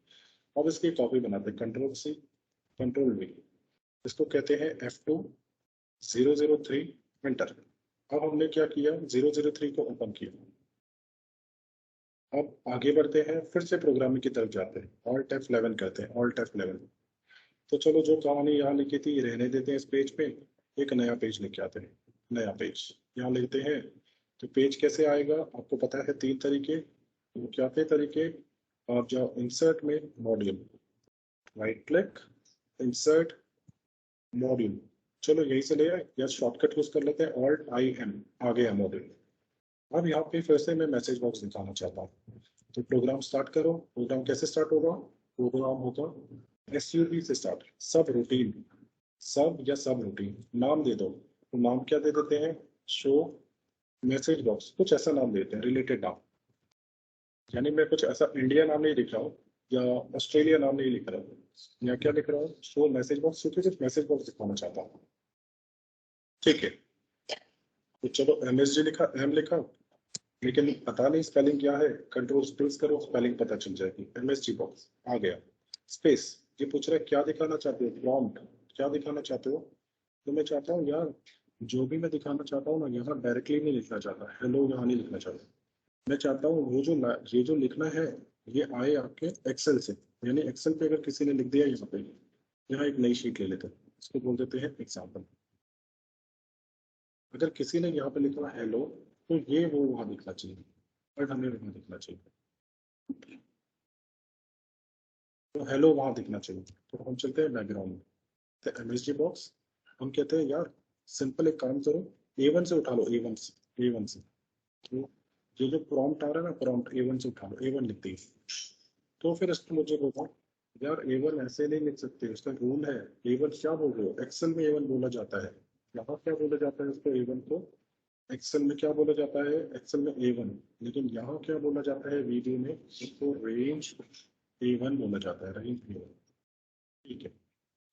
अब इसकी कॉपी बनाते हैं, कंट्रोल C, कंट्रोल V। इसको कहते हैं F2, 003, एंटर। अब हमने क्या किया, 003 को ओपन किया। अब आगे बढ़ते हैं, फिर से प्रोग्रामिंग की तरफ जाते हैं, ऑल्ट F11 करते हैं, ऑल्ट F11। तो चलो जो कहानी यहाँ लिखी थी रहने देते हैं इस पेज पे, एक नया पेज लेके आते हैं। नया पेज यहाँ लिखते हैं। तो पेज कैसे आएगा आपको पता है, तीन तरीके। वो क्या थे तरीके, आप जाओ इंसर्ट में, module, right click, insert, module. चलो यही से ले आए, या शॉर्टकट यूज कर लेते हैं, Alt-IM, आ गया मॉड्यूल। अब यहाँ पे फिर से मैं मैसेज बॉक्स दिखाना चाहता हूँ। तो प्रोग्राम स्टार्ट करो, प्रोग्राम कैसे स्टार्ट होगा, प्रोग्राम होगा SUB से स्टार्ट, सब रूटीन, सब या सब रूटीन, नाम दे दो। तो नाम क्या दे देते हैं, शो मैसेज बॉक्स, कुछ ऐसा नाम देते हैं, रिलेटेड नाम। यानी मैं कुछ ऐसा इंडिया नाम नहीं लिख रहा हूँ, या ऑस्ट्रेलिया नाम नहीं लिख रहा हूँ, या क्या लिख रहा हूँ, शो मैसेज बॉक्स, क्योंकि सिर्फ मैसेज बॉक्स दिखाना चाहता हूँ, ठीक है। तो चलो MSG लिखा, M लिखा, लेकिन पता नहीं स्पेलिंग क्या है, कंट्रोल स्पेस करो, स्पेलिंग पता चल जाएगी, MSG बॉक्स आ गया। स्पेस, ये पूछ रहा है क्या दिखाना चाहते हो, प्रॉम्प्ट क्या दिखाना चाहते हो। तो मैं चाहता हूँ यार जो भी मैं दिखाना चाहता हूँ ना, यहाँ डायरेक्टली नहीं लिखना चाहता, हेलो यहाँ नहीं लिखना चाहता। मैं चाहता हूँ ये जो लिखना है ये आए आपके एक्सेल से। यानी एक्सेल पे अगर किसी ने लिख दिया यहाँ पे, यहाँ एक नई शीट ले लेते हैं, इसको बोल देते हैं एग्जाम्पल। अगर किसी ने यहाँ पे लिखा हेलो, तो ये वो वहां दिखना चाहिए, बट हमें वहां दिखना चाहिए। तो हेलो वहां दिखना चाहिए। तो हम चलते हैं बैकग्राउंड में, तो एमएसजी बॉक्स। हम कहते हैं यार सिंपल एक काम करो, A1 से उठा लो, A1 से, A1 से। तो ये जो प्रॉम्प्ट आ रहा है ना, प्रॉम्प्ट A1 से उठा लो, A1 लिख दी। तो फिर इसको मुझे बताओ, यार A1 ऐसे नहीं लिख सकते, उसका रूल है। A1 क्या बोल रहे हो, एक्सेल में A1 बोला जाता है। यहाँ क्या बोला जाता है उसको, A1 को एक्सेल में क्या बोला जाता है, एक्सेल में A1। लेकिन यहाँ क्या बोला जाता है वीडियो में, इसको रेंज A1 बोला जाता है, रेंज A1। ठीक है,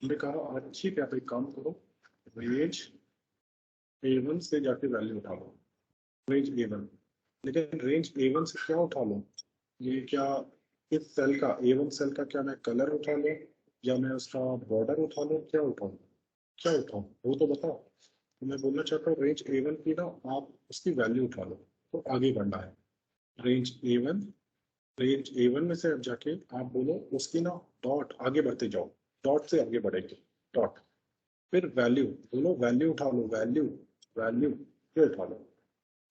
हमने कहा आज ठीक है, आप एक काम करो, रेंज A1 से जाके वैल्यू उठा लो, रेंज A1। लेकिन रेंज A1 से क्या उठा लो, ये क्या, इस सेल का, A1 सेल का क्या मैं कलर उठा लूँ, या मैं उसका बॉर्डर उठा लूँ, क्या उठाऊँ, क्या उठाऊँ वो तो बताओ। तो मैं बोलना चाहता हूँ रेंज A1 की ना आप उसकी वैल्यू उठा लो, तो आगे बढ़ना है। रेंज A1, रेंज A1 में से अब जाके आप बोलो उसकी ना डॉट, आगे बढ़ते जाओ, डॉट से आगे बढ़ेंगे, डॉट। फिर वैल्यू बोलो, वैल्यू उठा लो, वैल्यू, वैल्यू फिर उठा लो।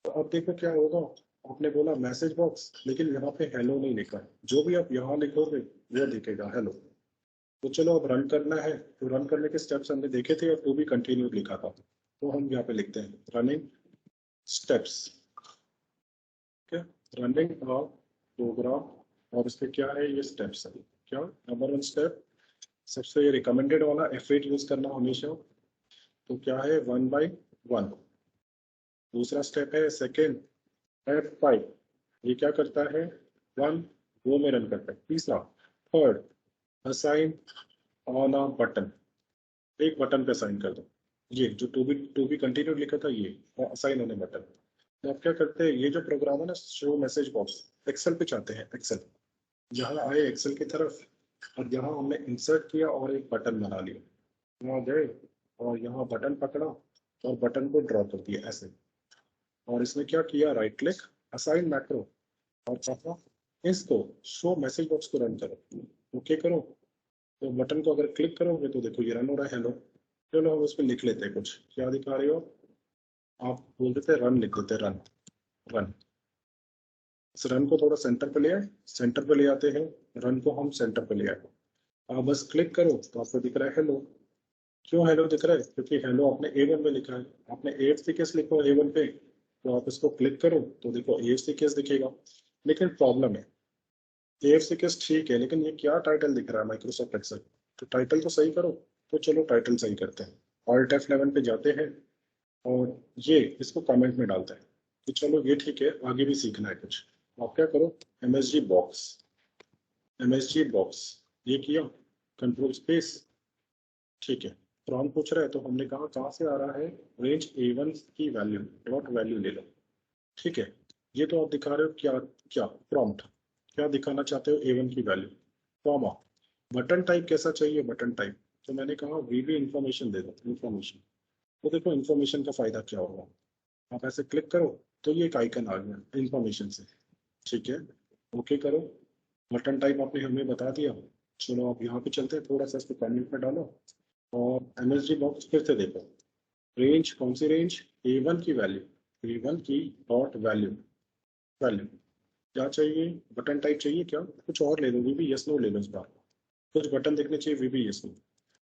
तो अब देखो क्या होगा, आपने बोला मैसेज बॉक्स, लेकिन यहाँ पे हेलो नहीं लिखा है। जो भी आप यहाँ लिखोगे वो दिखेगा हेलो। तो चलो अब रन करना है, तो रन करने के स्टेप्स हमने देखे थे और टू बी कंटिन्यू लिखा था। तो हम यहाँ पे लिखते हैं रनिंग स्टेप्स। ठीक है, रनिंग प्रोग्राम, और इसके क्या है, ये स्टेप्स है। क्या, नंबर 1 स्टेप, सबसे रिकमेंडेड वाला F8 यूज करना हमेशा। तो क्या है, 1/1। दूसरा स्टेप है सेकेंड, F5, ये क्या करता है, 1 रो में रन करता है। तीसरा, third, assign on a button, एक बटन पे असाइन कर दो। ये जो टू बी कंटिन्यू लिखा था ये, और असाइन ऑन अ बटन। तो आप क्या करते हैं, ये जो प्रोग्राम है ना, शो मैसेज बॉक्स, एक्सेल पे चाहते हैं, एक्सेल। यहाँ आए एक्सेल की तरफ, और यहाँ हमने इंसर्ट किया और एक बटन बना लिया। यहाँ गए और यहाँ बटन पकड़ा और बटन को ड्रॉ कर दिया ऐसे। और इसमें क्या किया, राइट क्लिक, असाइन मैक्रो, और चाहा इसको शो मैसेज बॉक्स को रन करो, ओके करो। तो बटन को अगर क्लिक करोगे तो देखो ये रन हो रहा है, हेलो। चलो हम उस पर लिख लेते हैं कुछ, क्या दिखा रहे हो आप, बोल देते रन, लिख देते रन, रन। इस रन को थोड़ा सेंटर पे ले आए, सेंटर पे ले आते हैं, रन को हम सेंटर पे ले आए। आप बस क्लिक करो तो आपको दिख रहा है हेलो। क्यों हेलो दिख रहा है, क्योंकि हेलो आपने A1 में लिखा है। आपने AFC लिखो A1 पे, तो आप इसको क्लिक करो तो देखो AFC दिखेगा। लेकिन प्रॉब्लम है, AFC ठीक है, लेकिन ये क्या टाइटल दिख रहा है, माइक्रोसॉफ्ट एक्सेल। तो टाइटल तो सही करो। तो चलो टाइटल सही करते हैं, ऑल्ट F11 पे जाते हैं, और ये इसको कमेंट में डालते हैं। तो चलो ये ठीक है, आगे भी सीखना है कुछ। आप क्या करो, MSG बॉक्स, MSG बॉक्स, ये किया, कंट्रोल स्पेस। ठीक है, प्रॉम्प्ट पूछ रहा है तो हमने कहा कहाँ से आ रहा है, रेंज A1 की वैल्यू, डॉट वैल्यू ले लो। ठीक है, ये तो आप दिखा रहे हो क्या, क्या प्रॉम्प्ट, क्या दिखाना चाहते हो, A1 की वैल्यू, कॉमा। बटन टाइप कैसा चाहिए, बटन टाइप। तो मैंने कहा VB इंफॉर्मेशन दे दो, इंफॉर्मेशन। तो देखो इंफॉर्मेशन का फायदा क्या होगा, आप ऐसे क्लिक करो तो ये एक आइकन आ गया इंफॉर्मेशन से। ठीक है, ओके करो। बटन टाइप आपने हमें बता दिया। चलो आप यहाँ पे चलते हैं, थोड़ा सा इसको कमेंट में डालो, और MSG बॉक्स फिर से देखो, रेंज कौन सी रेंज, A1 की वैल्यू, A1 की डॉट वैल्यू, वैल्यू क्या चाहिए, बटन टाइप चाहिए क्या, कुछ और ले लो, VB यस नो ले लो इस बार। कुछ बटन देखने चाहिए, VB यस नो।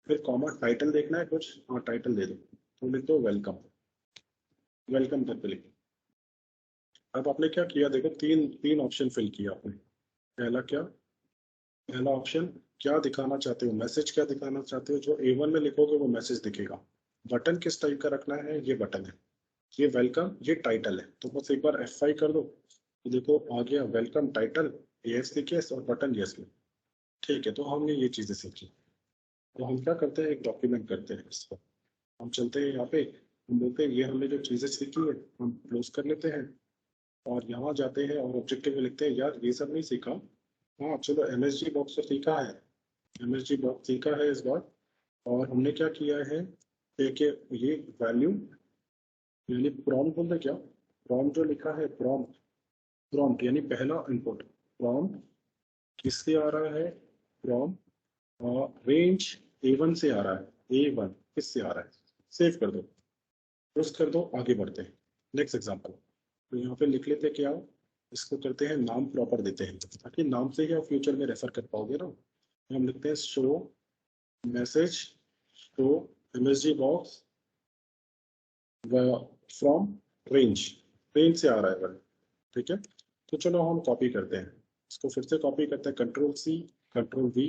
फिर कॉमा, टाइटल देखना है कुछ, हाँ टाइटल दे दो, तो लिख दो वेलकम, वेलकम करके लिखो। अब आपने क्या किया, देखो तीन तीन ऑप्शन फिल किया आपने। पहला क्या, पहला ऑप्शन, क्या दिखाना चाहते हो, मैसेज क्या दिखाना चाहते हो, जो A1 में लिखोगे वो मैसेज दिखेगा। बटन किस टाइप का रखना है, ये बटन है, ये वेलकम, ये टाइटल है। तो बस एक बार F5 कर दो, तो देखो आ गया वेलकम टाइटल, AFC और बटन यस में। ठीक है, तो हमने ये चीजें सीखी। तो हम क्या करते हैं, एक डॉक्यूमेंट करते हैं इसको। हम चलते हैं यहाँ पे, हम बोलते हैं ये हमने जो चीजें सीखी है हम क्लोज कर लेते हैं, और यहाँ जाते हैं और ऑब्जेक्टिव में लिखते हैं यार ये सब नहीं सीखा। हाँ चलो MSG बॉक्स तो सीखा है, MSG बॉक्स सीखा है इस बार। और हमने क्या किया है, एक ये वैल्यू, यानी प्रॉम्प्ट बोलते क्या, प्रॉम्प्ट जो लिखा है प्रॉम्प्ट, प्रॉम्प्ट यानी पहला इनपुट, प्रॉम्प्ट किससे आ रहा है, प्रॉम्प्ट रेंज A1 से आ रहा है, A1 किससे आ रहा है, सेव कर दो, पोस्ट कर दो, आगे बढ़ते हैं नेक्स्ट एग्जांपल। तो यहाँ पे लिख लेते क्या, इसको करते हैं नाम प्रॉपर देते हैं, ताकि नाम से ही आप फ्यूचर में रेफर कर पाओगे ना। हम लिखते हैं show message show MSG box from range, range से आ रहा है वर्ड, ठीक है। तो चलो हम कॉपी करते हैं, इसको फिर से कॉपी करते हैं, Ctrl+C Ctrl+V,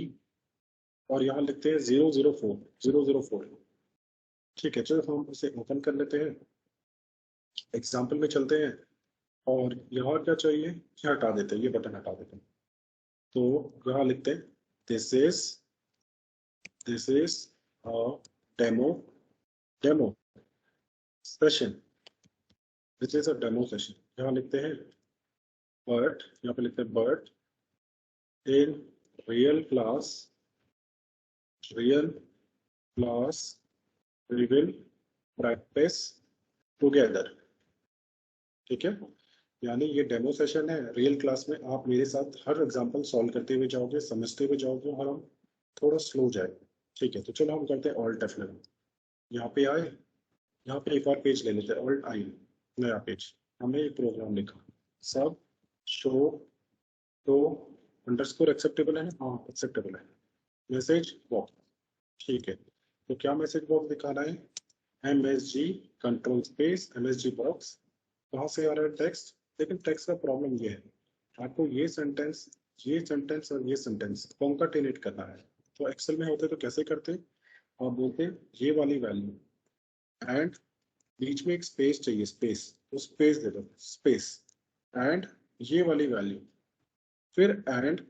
और यहाँ लिखते हैं 004 004, ठीक है। चलो हम इसे ओपन कर लेते हैं, एग्जाम्पल में चलते हैं, और यहाँ क्या चाहिए, ये हटा देते हैं, ये बटन हटा देते हैं। तो यहाँ लिखते हैं this is a demo demo session, this is a demo session. यहाँ लिखते हैं बट, यहाँ पे लिखते हैं but in real class real class we will practice together, ठीक है। यानी ये डेमो सेशन है, रियल क्लास में आप मेरे साथ हर एग्जांपल सॉल्व करते हुए जाओगे, समझते हुए जाओगे, और हम थोड़ा स्लो जाए, ठीक है। तो चलो हम करते हैं ऑल्ट F11, यहाँ पे आए, यहाँ पे एक और पेज ले लेते हैं, ऑल्ट आई, नया पेज, हमने एक प्रोग्राम लिखा, सब शो तो अंडरस्कोर एक्सेप्टेबल है ना, हाँ एक्सेप्टेबल है, मैसेज बॉक्स, ठीक है। तो क्या मैसेज बॉक्स दिखाना है, MSG Ctrl+Space MSG बॉक्स, कहाँ से आ रहा है टेक्स्ट, लेकिन टेक्स्ट का प्रॉब्लम ये है, आपको ये सेंटेंस और ये सेंटेंस कॉन्काटेनेट करना है। तो एक्सेल में होते तो कैसे करते, आप बोलते ये वाली वैल्यू एंड बीच में एक स्पेस चाहिए, स्पेस, तो स्पेस दे दो, स्पेस एंड ये वाली वैल्यू, फिर एंड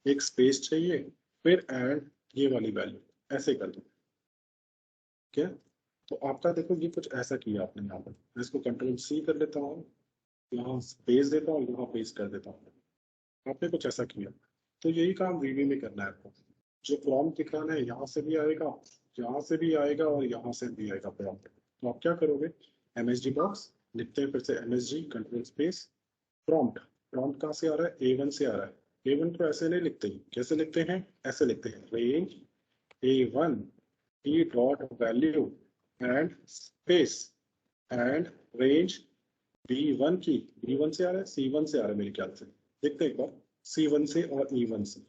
एक स्पेस चाहिए, फिर एंड ये वाली वैल्यू, ऐसे कर दो, ठीक है। तो आपका देखो ये कुछ ऐसा किया आपने, यहाँ पर मैं इसको Ctrl+C कर लेता हूँ, यहाँ स्पेस देता हूँ, यहाँ पेस्ट कर देता हूँ, आपने कुछ ऐसा किया। तो यही काम VB में करना है आपको, जो प्रॉम्प्ट दिखाना है यहाँ से भी आएगा, यहाँ से भी आएगा, और यहाँ से भी आएगा प्रॉम्प्ट। तो आप क्या करोगे, MSG बॉक्स लिखते हैं, फिर से MSG Ctrl+Space प्रॉम्प्ट, प्रॉम्प्ट कहाँ से आ रहा है, A1 से आ रहा है। A1 को ऐसे नहीं लिखते, कैसे लिखते हैं, ऐसे लिखते हैं, range A1 E dot value and space and range B1 की, B1 से आ रहा है, C1 से आ रहा है मेरे ख्याल से, देखते हैं एक बार, C1 से और E1 से,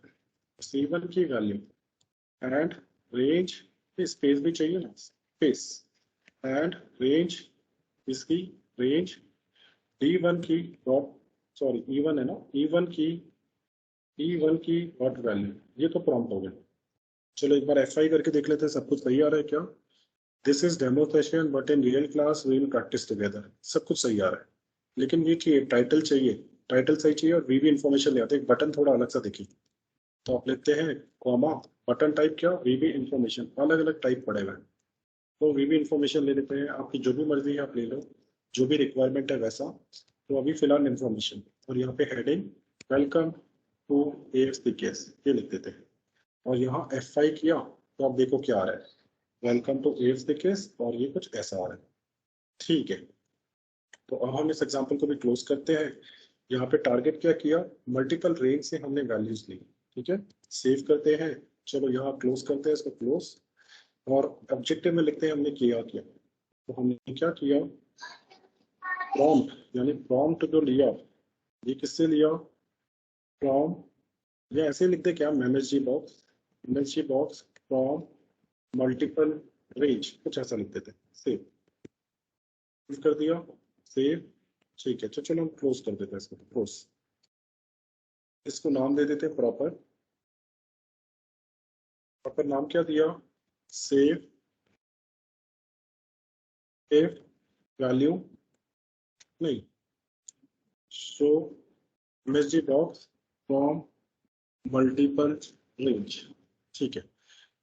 C1 की वैल्यू एंड रेंज, स्पेस भी चाहिए ना, स्पेस एंड रेंज, इसकी रेंज D1 की डॉट, सॉरी E1 है ना, E1 की डॉट वैल्यू, ये तो प्रॉम्प्ट हो गया। चलो एक बार F5 करके देख लेते हैं सब कुछ सही आ रहा है क्या, this is demo session but in real class we will practice together, सब कुछ सही आ रहा है। लेकिन ये चाहिए, टाइटल चाहिए, टाइटल सही चाहिए, और VB इन्फॉर्मेशन ले आते हैं, एक बटन थोड़ा अलग सा देखिए। तो आप लिखते हैं कॉमा, बटन टाइप क्या, VB इन्फॉर्मेशन, अलग अलग टाइप पड़े हुए हैं, तो VB इन्फॉर्मेशन ले लेते हैं, आपकी जो भी मर्जी है आप ले लो, जो भी रिक्वायरमेंट है वैसा। तो अभी फिलहाल इन्फॉर्मेशन, और यहाँ पे हेडिंग वेलकम टू AFCKS, ये लिख देते हैं, और यहाँ F5 किया, तो आप देखो क्या आ रहा है, वेलकम टू AFCKS, और ये कुछ ऐसा आ रहा है, ठीक है। तो अब हम इस एग्जाम्पल को भी क्लोज करते हैं। यहाँ पे टारगेट क्या किया, मल्टीपल रेंज से हमने वैल्यूज ली, ठीक है। सेव करते हैं, चलो यहाँ क्लोज करते हैं इसको, क्लोज, और ऑब्जेक्टिव में लिखते हैं हमने किया क्या। तो हमने क्या किया, प्रॉम्प्ट, यानी प्रॉम्प्ट जो लिया, ये किससे लिया, प्रॉम्प्ट, ये ऐसे लिखते क्या, MSG box from multiple range, कुछ ऐसा लिखते थे, सेव कर दिया, सेव, ठीक है। चलो हम क्लोज कर देते हैं इसको, क्लोज, इसको नाम दे देते प्रॉपर, प्रॉपर नाम क्या दिया, सेव सेव वैल्यू, नहीं, show MSG box from multiple range, ठीक है।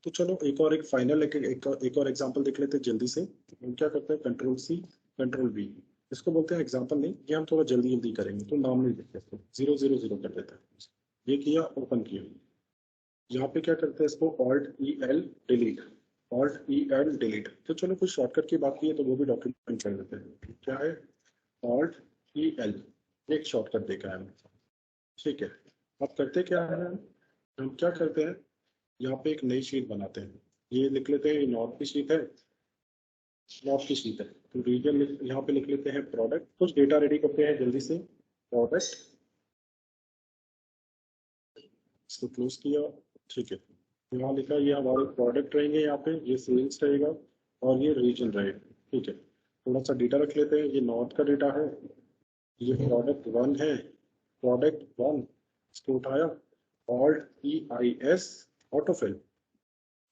तो चलो एक फाइनल एक और एग्जांपल देख लेते हैं जल्दी से। हम क्या करते हैं, Ctrl+C Ctrl+V, इसको बोलते हैं एग्जांपल, नहीं ये हम थोड़ा जल्दी जल्दी करेंगे, तो नाम नहीं लिखते, इसको 000 कर देते हैं, ये किया, ओपन किया। यहाँ पे क्या करते हैं, इसको Alt+EL delete, alt E L delete. तो चलो कुछ शॉर्टकट की बात की है तो वो भी डॉक्यूमेंट कर देते हैं। क्या है? ऑल्ट ई एल, एक शॉर्टकट देखा है हमें। ठीक है, अब करते क्या है, हम क्या करते हैं, यहाँ पे एक नई शीट बनाते हैं। ये लिख लेते हैं, ये नॉर्थ की शीट है, नॉर्थ की शीट है। तो रीजन यहाँ पे लिख लेते हैं प्रोडक्ट। कुछ डेटा रेडी करते हैं जल्दी से। प्रोडक्ट, इसको क्लोज किया। ठीक है, यहाँ लिखा ये हमारे प्रोडक्ट रहेंगे, यहाँ पे ये सेल्स रहेगा और ये रीजन रहेगा। ठीक है, थोड़ा सा डेटा रख लेते हैं। ये नॉर्थ का डेटा है, ये प्रोडक्ट वन है, प्रोडक्ट वन, इसको उठाया, alt E I S, autofill,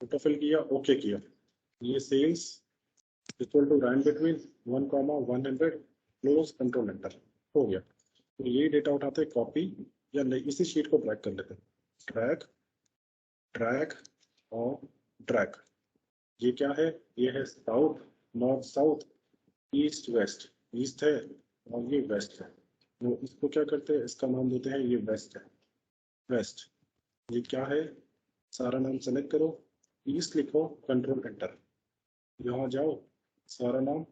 autofill किया, ओके किया। ये sales equal to rand between 1,100, close, control enter, हो गया। तो ये डेटा उठाते हैं, कॉपी या नहीं, इसी शीट को ड्रैग कर लेते हैं। ड्रैग, ड्रैग और ड्रैग। ये क्या है? ये है south, north south, east west. East है और ये वेस्ट है। तो इसको क्या करते हैं, इसका नाम देते हैं, ये वेस्ट है, वेस्ट। ये क्या है? सारा नाम सेलेक्ट करो, ईस्ट लिखो, कंट्रोल एंटर। यहाँ जाओ, सारा नाम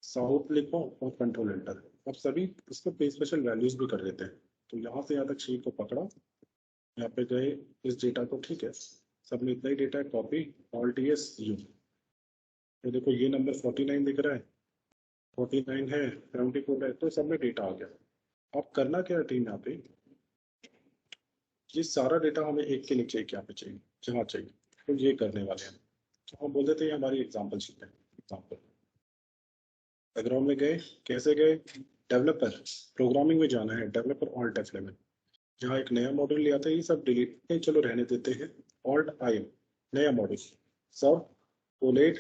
साउथ लिखो और कंट्रोल एंटर। अब सभी इसको पे स्पेशल वैल्यूज भी कर देते हैं। तो यहाँ से यहाँ तक शीट को पकड़ा, यहाँ पे गए, इस डेटा को, ठीक है, सब में इतना ही डेटा है, कॉपी, ऑल्ट एस यू। तो देखो ये नंबर 49 दिख रहा है, 49 है, 74 है, तो सब में डेटा आ गया। अब करना क्या है टीम, यहाँ पे ये सारा डेटा हमें एक के नीचे एक यहाँ पे चाहिए, जहाँ चाहिए। तो ये करने वाले हैं। तो हम बोल देते हैं हमारी एग्जाम्पल शीट है, एग्जाम्पल। बैकग्राउंड में गए, कैसे गए, डेवलपर, प्रोग्रामिंग में जाना है, डेवलपर ऑल्ट F11। यहाँ एक नया मॉडल ले आता है, ये सब डिलीट नहीं, चलो रहने देते हैं। ऑल्ट आई, नया मॉडल, सब कोलेट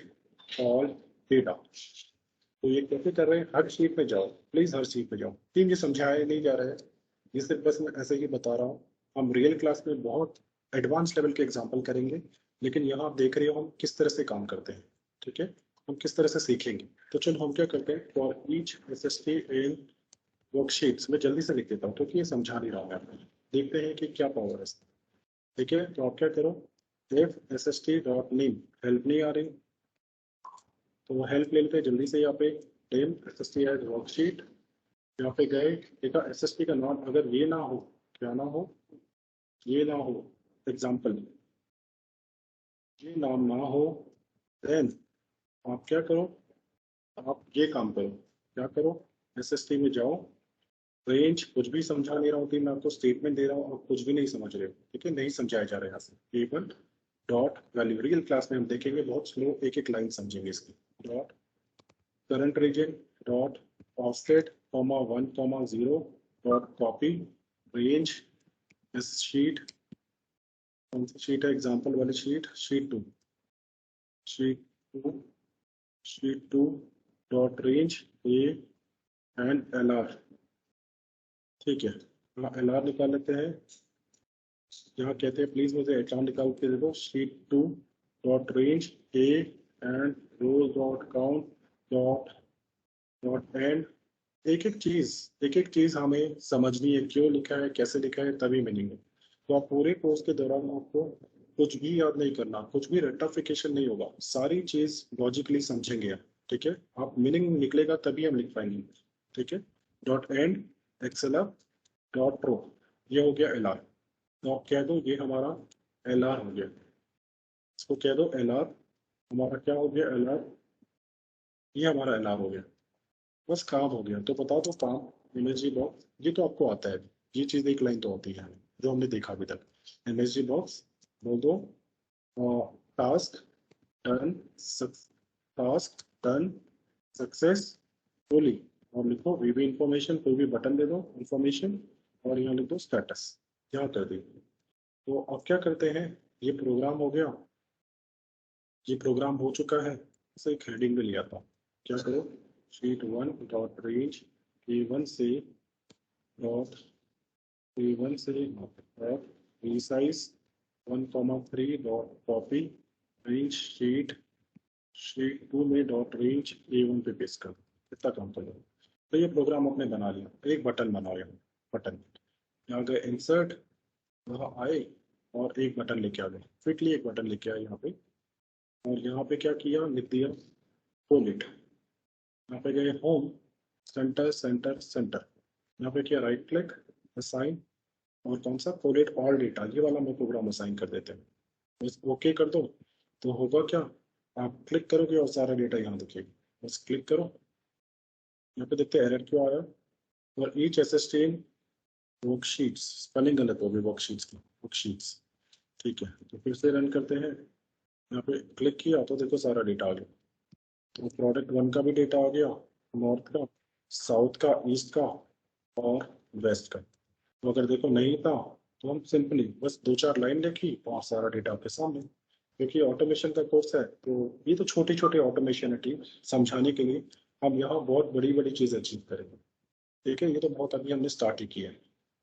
ऑल डेटा। तो ये कैसे कर रहे हैं, हर शीट पे जाओ, प्लीज हर शीट पे जाओ। टीम ये समझाया नहीं जा रहा है, ये सिर्फ बस मैं ऐसे ही बता रहा हूँ। हम रियल क्लास में बहुत एडवांस लेवल के एग्जाम्पल करेंगे, लेकिन यहाँ आप देख रहे हो हम किस तरह से काम करते हैं। ठीक है, हम किस तरह से सीखेंगे। तो चलो हम क्या करते हैं, for each S S T in worksheets में जल्दी से लिख देता हूँ क्योंकि ये समझा नहीं रहा हूँ मैं आपको। देखते हैं कि क्या पावर है इसका। ठीक है, तो आप क्या करो, if S S T dot name, help नहीं आ रही तो हेल्प ले लेते हैं जल्दी से। यहाँ पे टेम S S T as worksheet, यहाँ पे गए, देखा एस एस टी का नाम अगर ये ना हो, क्या ना हो, ये ना हो, एग्जाम्पल, ये नाम ना हो, देन आप क्या करो, आप ये काम करो, क्या करो, एस एस टी में जाओ, रेंज, कुछ भी समझा नहीं रहा हूँ, मैं आपको स्टेटमेंट दे रहा हूँ, आप कुछ भी नहीं समझ रहे हो। ठीक है, नहीं समझाया जा रहा है यहाँ से। Table dot value, real class में हम देखेंगे, बहुत स्लो एक एक लाइन समझेंगे इसकी। Dot current region, dot offset, comma 1, comma 0, dot copy, range, इस शीट, कौन सी शीट है, एग्जाम्पल वाली sheet, sheet 2, sheet 2, sheet 2, dot range A and L R. ठीक है, एल आर निकाल लेते हैं। यहाँ कहते हैं प्लीज मुझे एच आर निकाल के दे दो, sheet 2 dot range A and rows dot count dot dot end. एक एक चीज हमें समझनी है, क्यों लिखा है, कैसे लिखा है, तभी मीनिंग है। तो आप पूरे कोर्स के दौरान आपको कुछ भी याद नहीं करना, कुछ भी रट्टाफिकेशन नहीं होगा, सारी चीज लॉजिकली समझेंगे आप। ठीक है, आप मीनिंग निकलेगा तभी हम लिख पाएंगे। ठीक है, dot and XLR dot pro, ये हो गया एल आर। तो आप कह दो ये हमारा एल आर हो गया, इसको कह दो एल आर, हमारा क्या हो गया, एल आर, ये हमारा एल आर हो गया। बस काम हो गया। तो बता दो काम, एमएसजी बॉक्स, ये तो आपको आता है, ये चीज एक लाइन तो होती है जो हमने देखा अभी तक। एमएसजी बॉक्स बोल दो, task done, task done successfully, और लिखो वीबी इंफॉर्मेशन, कोई भी बटन दे दो इंफॉर्मेशन, और यहाँ लिख दो स्टेटस, यहाँ कर दी। तो अब क्या करते हैं, ये प्रोग्राम हो गया, ये प्रोग्राम हो चुका है। इसे एक हेडिंग में लिया था, क्या करो, शीट 1 डॉट रेंज A1 से डॉट A1 से dot resize 1,3 dot copy, range sheet, sheet 2 में डॉट रेंज A1 पे पेस्ट कर, इतना काम करो। तो ये प्रोग्राम आपने बना लिया। एक बटन बनाओ, यहाँ बटन, यहाँ गए इंसर्ट, वहाँ आए और एक बटन लेके आ गए, फिटली एक बटन लेके आए यहाँ पे, और यहाँ पे क्या किया, लिख दिया कोलेट। यहाँ पे गए होम, सेंटर सेंटर सेंटर, यहाँ पे किया राइट क्लिक, असाइन, और कौन सा, कोलेट ऑल डेटा, ये वाला मैं प्रोग्राम असाइन कर देते हैं। बस ओके कर दो तो होगा क्या, आप क्लिक करोगे और सारा डेटा यहाँ दिखेगा। बस क्लिक करो, यहाँ पे देखते हैं एरर क्यों आया। और ईच एसएसटी वर्कशीट्स, स्पेलिंग गलत होगी वर्कशीट्स की, वर्कशीट्स। ठीक है, तो फिर से रन करते हैं। यहाँ पे क्लिक किया तो देखो सारा डेटा आ गया। तो प्रोडक्ट वन का भी डेटा आ गया, नॉर्थ का, साउथ का, ईस्ट का और वेस्ट का। तो अगर देखो नहीं था तो हम सिंपली बस दो चार लाइन लिखी और सारा डेटा आपके सामने। क्योंकि ऑटोमेशन का कोर्स है तो ये तो छोटी छोटी ऑटोमेशन है टीम, समझाने के लिए। हम यहाँ बहुत बड़ी बड़ी चीज़ अचीव करेंगे। ठीक है, ये तो बहुत अभी हमने स्टार्ट ही किया है,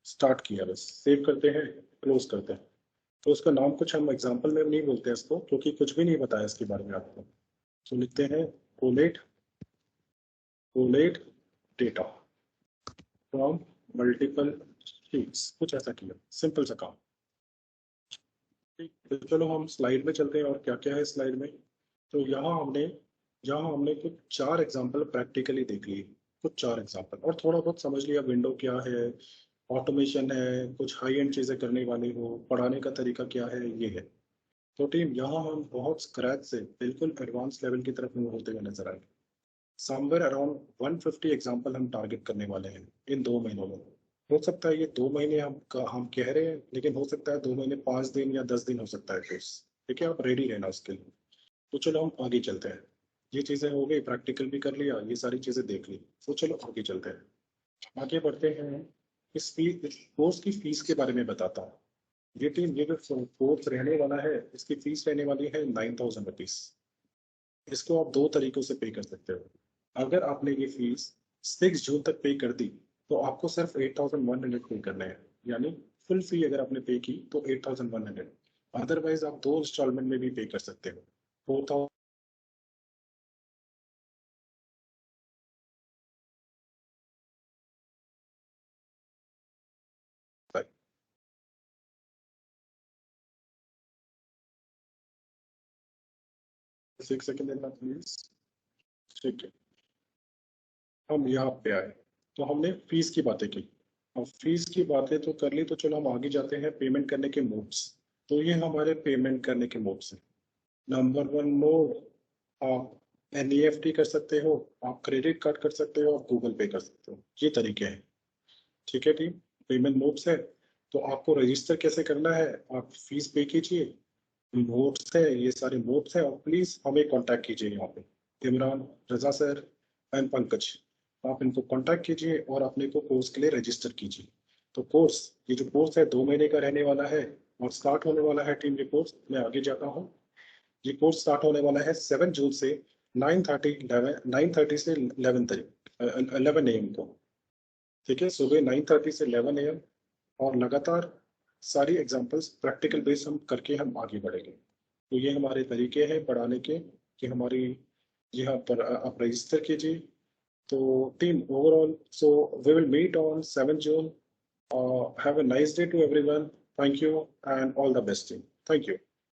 स्टार्ट किया, बस सेव करते हैं, क्लोज करते हैं। तो उसका नाम कुछ हम एग्जाम्पल में नहीं बोलते हैं इसको, क्योंकि कुछ भी नहीं बताया इसके बारे में आपको। तो लिखते हैं collate, collate data from multiple sheets, कुछ ऐसा किया, सिंपल सा काम। ठीक, तो चलो हम स्लाइड में चलते हैं और क्या क्या है स्लाइड में। तो यहाँ हमने कुछ चार एग्जांपल प्रैक्टिकली देख लिए, कुछ चार एग्जांपल, और थोड़ा बहुत समझ लिया विंडो क्या है, ऑटोमेशन है, कुछ हाई एंड चीज़ें करने वाली हो, पढ़ाने का तरीका क्या है, ये है। तो टीम यहाँ हम बहुत स्क्रैच से बिल्कुल एडवांस लेवल की तरफ मूव होते हुए नजर आए। समवेयर अराउंड 150 एग्जाम्पल हम टारगेट करने वाले हैं इन 2 महीनों में। हो सकता है ये 2 महीने हम कह रहे हैं, लेकिन हो सकता है 2 महीने 5 दिन या 10 दिन हो सकता है कोर्स। ठीक है, आप रेडी रहना उसके लिए। तो चलो हम आगे चलते हैं। ये चीज़ें हो गई, प्रैक्टिकल भी कर लिया, ये सारी चीज़ें देख ली। तो चलो आगे चलते हैं, आगे बढ़ते हैं। इस कोर्स की फीस के बारे में बताता हूँ। ये टीम, ये जो कोर्स रहने वाला है इसकी फीस रहने वाली है 9,000 रुपीज। इसको आप दो तरीकों से पे कर सकते हो। अगर आपने ये फीस 6 जून तक पे कर दी तो आपको सिर्फ 8,100 पे करने हैं, यानी फुल फी अगर आपने पे की तो 8,100। अदरवाइज आप दो इंस्टॉलमेंट में भी पे कर सकते हो, 4,000। 6 सेकेंड देना प्लीज। ठीक है, हम यहाँ पे आए तो हमने फीस की बातें की। अब फीस की बातें तो कर ली, तो चलो हम आगे जाते हैं पेमेंट करने के मोड्स। तो ये हमारे पेमेंट करने के मोड्स हैं। नंबर वन मोड, आप एनईएफटी कर सकते हो, आप क्रेडिट कार्ड कर सकते हो, आप गूगल पे कर सकते हो, ये तरीके हैं। ठीक है टीम, पेमेंट मोड्स है। तो आपको रजिस्टर कैसे करना है, आप फीस पे कीजिए, मोड्स है, ये सारे मोड्स है, और प्लीज हमें कांटेक्ट कीजिए यहाँ पे, इमरान, रजा सर एंड पंकज। आप इनको कांटेक्ट कीजिए और अपने को कोर्स के लिए रजिस्टर कीजिए। तो कोर्स, ये जो कोर्स है 2 महीने का रहने वाला है और स्टार्ट होने वाला है टीम। ये कोर्स मैं आगे जाता हूँ। ये कोर्स स्टार्ट होने वाला है 7 जून से 9:30 से 11 AM को। ठीक है, सुबह 9:30 से 11 AM, और लगातार सारी एग्जांपल्स प्रैक्टिकल बेस हम करके हम आगे बढ़ेंगे। तो ये हमारे तरीके हैं पढ़ाने के, कि हमारी यहाँ पर आप रजिस्टर कीजिए। तो team overall, so we will meet on 7 June. Have a nice day to everyone. Thank you and all the best team. Thank you.